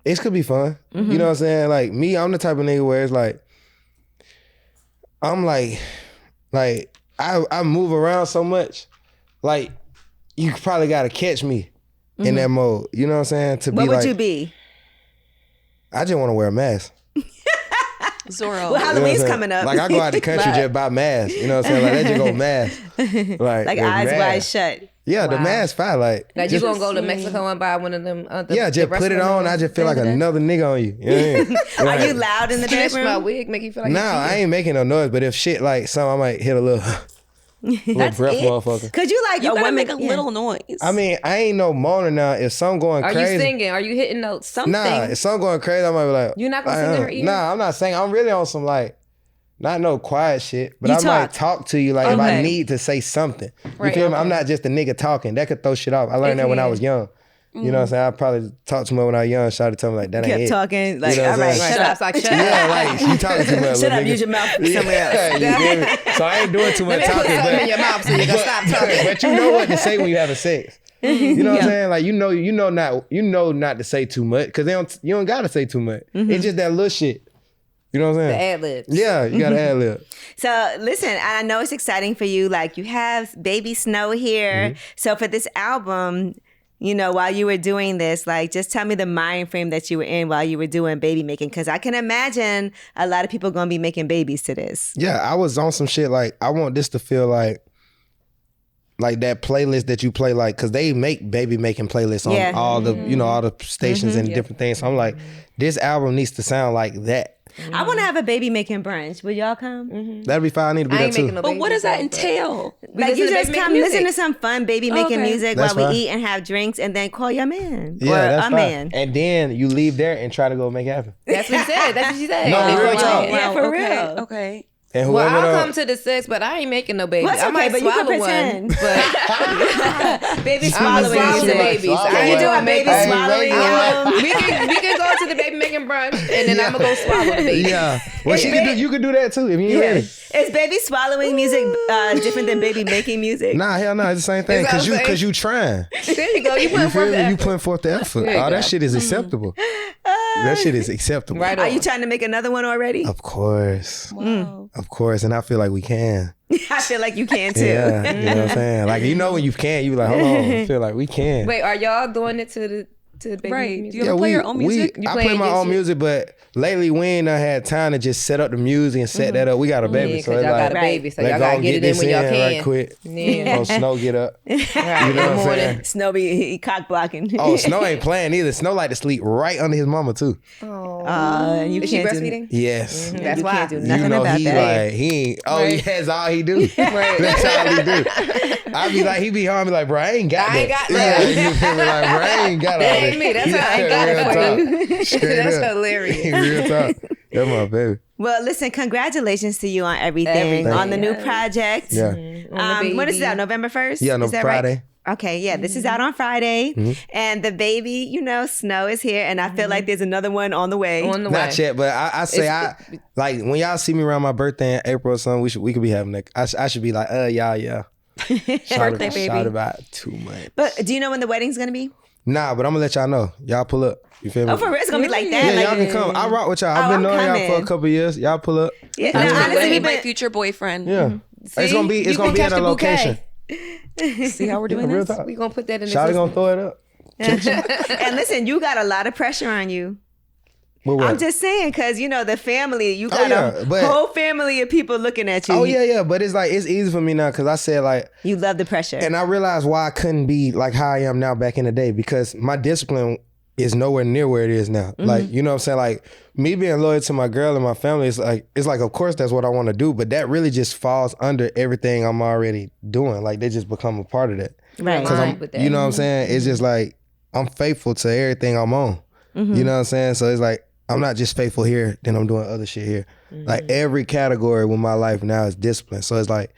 It could be fun. You know what I'm saying? Like, me, I'm the type of nigga where it's like, I'm like I move around so much. Like, you probably got to catch me in that mode. You know what I'm saying? What would you be? I just want to wear a mask. Zorro. Well, Halloween's coming up. Like, I go out the country just buy masks. You know what I'm saying? Like, they just go mask. Like eyes wide shut. Yeah, the mask fire. Like you gonna go to Mexico and buy one of them? Just put it on. I just feel like another nigga on you. You know what I mean? Are you loud in the bedroom? My wig make you feel like nah, I ain't making no noise. But if shit like something, I might hit a little. That's breath, motherfucker. Cause you like you gotta make a little noise. I mean, I ain't no moaner now. If something going crazy, are you singing? Are you hitting notes? Something? Nah, if something going crazy, I might be like, you're not gonna sing to her ear. Nah, I'm not saying. I'm really on some like, not no quiet shit, but might talk to you like if I need to say something. You feel me? I'm not just a nigga talking. That could throw shit off. I learned that when I was young. You know what I'm saying? I probably taled too much when I was young. Shawty told me like, that ain't it. Kept talking like, you know all right, shut up. Like, shut up. Yeah, like, you talking too much. Shut up, use your mouth somewhere else. You feel me? So I ain't doing too much talking. But in your mouth so you can stop talking. But you know what to say when you having sex. You know what I'm saying? Like, you know not to say too much because you don't gotta say too much. It's just that little shit. You know what I'm saying? The ad-libs. Yeah, you gotta ad-lib. So listen, I know it's exciting for you. Like, you have baby Snow here. So for this album, you know, while you were doing this, like, just tell me the mind frame that you were in while you were doing baby making. Because I can imagine a lot of people going to be making babies to this. Yeah, I was on some shit like, I want this to feel like that playlist that you play, like, because they make baby making playlists on all the, you know, all the stations and different things. So I'm like, this album needs to sound like that. I want to have a baby making brunch. Will y'all come? That'd be fine. I need to be there too. But what does that entail? Like you just come listen to some fun baby making music while we eat and have drinks, and then call your man or a man. And then you leave there and try to go make it happen. That's what he said. That's what she said. No, real talk. Yeah, for real. Okay. And well, I'll come to the sex, but I ain't making no baby. I might swallow one. But baby swallowing babies. Can you do a baby swallowing? We can go to the baby making brunch, and then I'm gonna go swallow the baby. Yeah. Well, you can do that too if you ain't ready. Is baby swallowing music different than baby making music? Nah, hell no, it's the same thing. Cause you trying. There you go. You putting forth the effort. You putting forth the effort. Oh, that shit is acceptable. That shit is acceptable. Right. Are you trying to make another one already? Of course. Wow. Of course, and I feel like we can. I feel like you can too. Yeah, you know what I'm saying? Like, you know when you can, you like, hold on, I feel like we can. Wait, are y'all doing it to the baby music? Do you play your own music? I play my own music, but lately Winn had time to just set up the music and set that up. We got a baby, so y'all got a baby, so y'all gotta get it in when y'all can. Right quick. Yeah. Oh, Snow get up. Right. You know what I'm saying? Snow be cock blocking. Oh, Snow ain't playing either. Snow like to sleep right under his mama too. You Is she breastfeeding? Yes. Mm-hmm. That's why. Can't do nothing about he that. Like, he ain't. Oh, right. That's all he do. Right. That's all he do. I be like, he be home, be like, bro, I ain't got that. Yeah, you feel me? Like, bro, I ain't got all that. Ain't me. That's how I ain't got it for you. That's hilarious. Real talk. That's my baby. Well, listen, congratulations to you on everything. On the new project. Yeah. When is it out? November 1st? Yeah, no, Friday. Right? Okay, yeah, this is out on Friday. And the baby, Snow is here. And I feel like there's another one on the way. Not yet, but I say like when y'all see me around my birthday in April or something, we could be having that. I should be like, yeah. Birthday baby. Shout about 2 months. But do you know when the wedding's gonna be? Nah, but I'm gonna let y'all know. Y'all pull up. You feel me? Oh, for real? It's gonna be like that? Yeah, y'all can come. I rock with y'all. I've been knowing y'all for a couple of years. Y'all pull up. Yeah, honestly, my future boyfriend. Yeah. It's gonna be at a location. See how we're doing this? We're gonna put that in the Shawty gonna throw it up. And listen, you got a lot of pressure on you. What? I'm just saying, because the family, you got a whole family of people looking at you. Oh yeah, but it's like it's easy for me now because I said like you love the pressure, and I realized why I couldn't be like how I am now back in the day because my discipline is nowhere near where it is now. Like you know what I'm saying, like me being loyal to my girl and my family is like of course that's what I want to do, but that really just falls under everything I'm already doing. Like they just become a part of that. Right. You know what I'm saying? It's just like I'm faithful to everything I'm on. You know what I'm saying? So it's like I'm not just faithful here, then I'm doing other shit here. Like every category with my life now is discipline. So it's like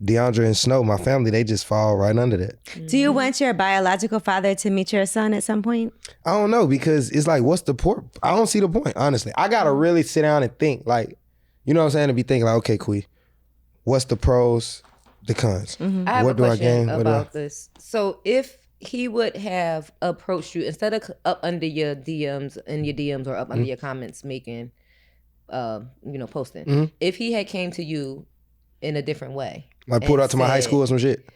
Deiondra and Snow, my family, they just fall right under that. Do you want your biological father to meet your son at some point? I don't know because it's like, what's the point? I don't see the point, honestly. I gotta really sit down and think, like, you know what I'm saying? To be thinking like, okay, Quee, what's the pros, the cons? I have a question about this. So if he would have approached you instead of up under your DMs or up under your comments making, posting. If he had came to you in a different way, like pulled out to my high school or some shit,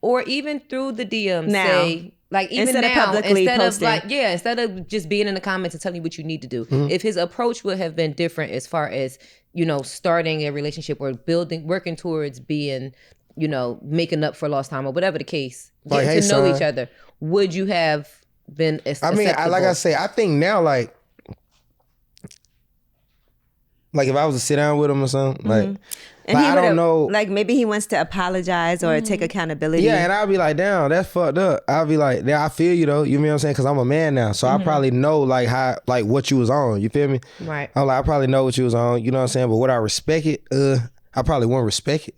or even through the DMs, now, say like even instead now, of publicly posting. instead of just being in the comments and telling you what you need to do. If his approach would have been different as far as starting a relationship or working towards being. Making up for lost time or whatever the case, getting to know each other, would you have been acceptable? I mean, like I say, I think now, like if I was to sit down with him or something, and I don't know. Like maybe he wants to apologize or take accountability. Yeah, and I'll be like, damn, that's fucked up. I'll be like, yeah, I feel you though. You know what I'm saying? Because I'm a man now, so I probably know like how, like what you was on. You feel me? Right. I'm like, I probably know what you was on. You know what I'm saying? But would I respect it? I probably wouldn't respect it.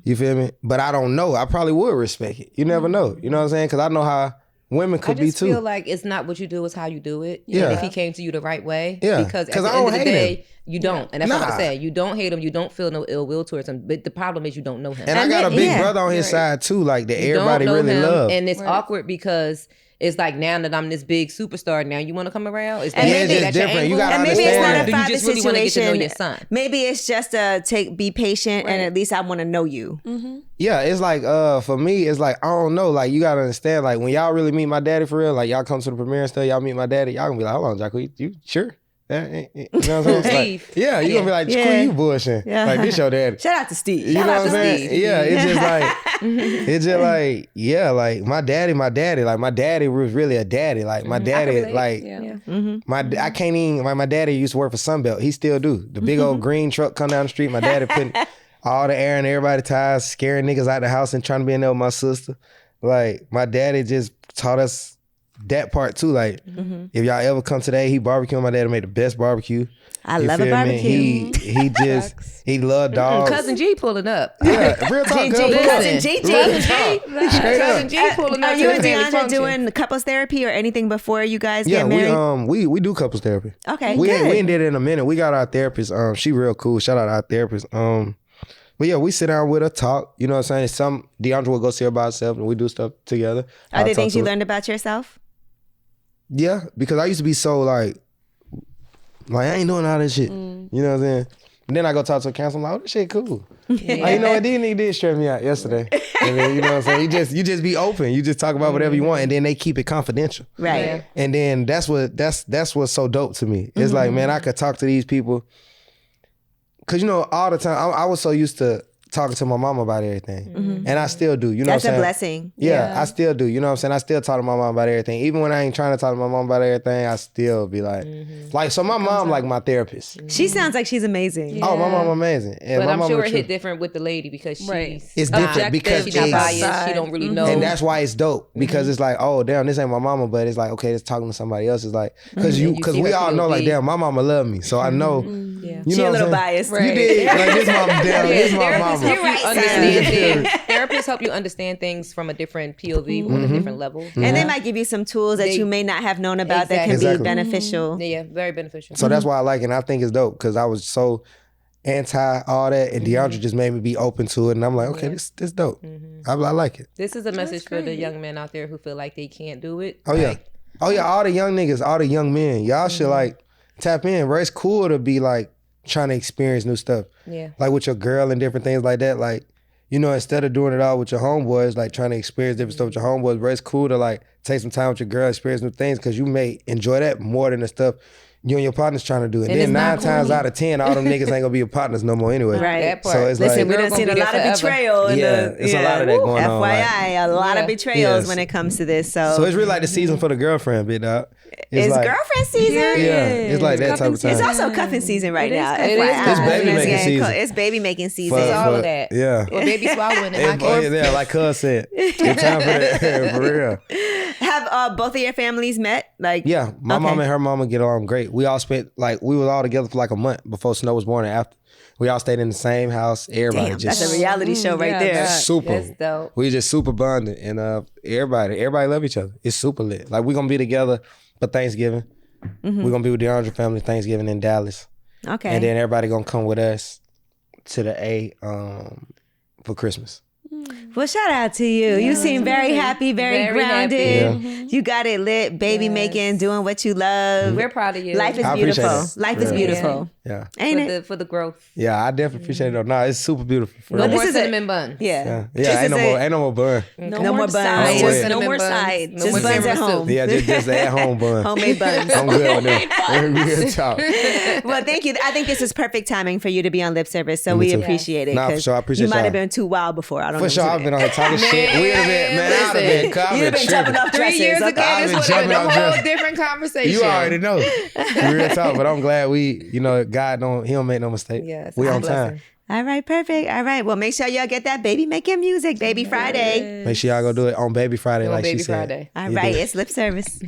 You feel me? But I don't know. I probably would respect it. You never know. You know what I'm saying? Because I know how women could be too. I feel like it's not what you do, it's how you do it. Yeah. If he came to you the right way. Yeah. Because at the end of the day, you don't. And that's what I said. You don't hate him. You don't feel no ill will towards him. But the problem is you don't know him. And I got a big brother on his side too, like that everybody really love. And it's awkward because it's like now that I'm this big superstar, now you want to come around? It's just different. You gotta maybe understand. it's not a father really want to get to know situation. your son? Maybe it's just be patient and at least I want to know you. Yeah, it's like for me, it's like I don't know. Like you gotta understand. Like when y'all really meet my daddy for real, like y'all come to the premiere and stuff, y'all meet my daddy, y'all gonna be like, hold on, Jacquees, you sure? You know what I'm saying? Like, yeah, you gonna be like, quit you bullshitting. Yeah. Like, this your daddy. Shout out to Steve. You know what I'm saying? Yeah, it's just like, yeah, like my daddy. Like my daddy was really a daddy. Like my daddy, like I can't even. Like my daddy used to work for Sunbelt. He still do. The big old green truck come down the street. My daddy putting all the air in everybody's tires, scaring niggas out the house and trying to be in there with my sister. Like my daddy just taught us that part too. Like if y'all ever come today, he barbecue. My daddy made the best barbecue. I love a barbecue. He just he loved dogs. Cousin G pulling up. Yeah, real talk. Cousin G. Cousin G pulling up. Are you and Deiondra doing couples therapy or anything before you guys get married? We do couples therapy. Okay, we good. ain't did it in a minute. We got our therapist. She real cool. Shout out our therapist. But yeah, we sit down with her, talk. You know what I'm saying? Deiondra will go see her by herself, and we do stuff together. Are there things you learned about yourself? Yeah, because I used to be so like I ain't doing all this shit. You know what I'm saying? And then I go talk to a counselor. I'm like, oh, this shit cool. Yeah. Like, you know what? These niggas did stress me out yesterday. And then, you know what I'm saying? You just be open. You just talk about whatever you want, and then they keep it confidential. Right. Yeah. And then that's what's so dope to me. It's like, man, I could talk to these people. Cause you know, all the time I was so used to talking to my mom about everything. And I still do. You know that's what I'm saying? That's a blessing. Yeah, I still do. You know what I'm saying? I still talk to my mom about everything. Even when I ain't trying to talk to my mom about everything, I still be like, so my mom like my therapist. She sounds like she's amazing. Yeah. Oh, my mom amazing. And but my I'm sure it hit different with the lady because she's it's different because she's not biased. She don't really know. And that's why it's dope because it's like, oh damn, this ain't my mama, but it's like, okay, it's talking to somebody else. It's like, cause we all know like, damn, my mama love me, so I know. You she know a little biased. Right. You did like this mama, damn, this my mama. You're right. Therapists help you understand things from a different POV or a different level. And they might give you some tools that you may not have known about that can be beneficial. Yeah, very beneficial. So that's why I like it, and I think it's dope because I was so anti all that, and Deiondra just made me be open to it, and I'm like, okay, this dope. I like it. This is a message for the young men out there who feel like they can't do it. Oh yeah, all the young niggas, all the young men, y'all should like tap in, bro. It's cool to be like trying to experience new stuff. Yeah, like with your girl and different things like that. Like, you know, instead of doing it all with your homeboys, like trying to experience different stuff with your homeboys, bro, it's cool to like take some time with your girl, experience new things, because you may enjoy that more than the stuff you and your partner's trying to do. And then 9 times out of 10, all them niggas ain't gonna be your partners no more anyway. Right. That part. So it's listen, like, we done seen a lot of betrayal. It's a lot of that going on. FYI, a lot of betrayals when it comes to this. So it's really like the season for the girlfriend, big dog. It's like, girlfriend season. Yeah, it's like that type of time. It's also cuffing season right now. It's baby making season. It's baby making season. It's all of that. Yeah. Or baby swallowing in my case. Yeah, like Cuz said. It's time for that, for real. Have both of your families met? Like, yeah, my mom and her mama get along great. We all spent we was all together for like a month before Snow was born and after. We all stayed in the same house. Everybody just that's a reality show right there. Super. That's dope. We just super bonded, and everybody love each other. It's super lit. Like, we gonna be together for Thanksgiving. We're gonna be with the Deiondra family Thanksgiving in Dallas. Okay. And then everybody gonna come with us to the A for Christmas. Well, shout out to you. You seem very happy, very grounded. Happy. You got it lit, baby making, doing what you love. We're proud of you. Life is beautiful. Life is beautiful. Yeah. Ain't it? For the growth. Yeah, I definitely appreciate it. No, it's super beautiful. No more cinnamon buns. Yeah. Ain't no more bun. No more buns. No more sides. Just buns at home. Yeah, just at home bun. Homemade buns. I'm good with them. Real talk. Well, thank you. I think this is perfect timing for you to be on Lip Service, so we appreciate it. Nah, for sure. I appreciate you might have been too wild before. I don't know. For sure, I've been on here talking shit. We would have been, man, I would have been coming. You've been jumping off dresses. 3 years ago, this would have been a whole dresses. different conversation. You already know. Real talk, but I'm glad God don't make no mistake. Yes, we on time. All right, perfect. All right, well, make sure y'all get that baby making music, Baby Friday. Make sure y'all go do it on Baby Friday, like she said. All right, it's Lip Service.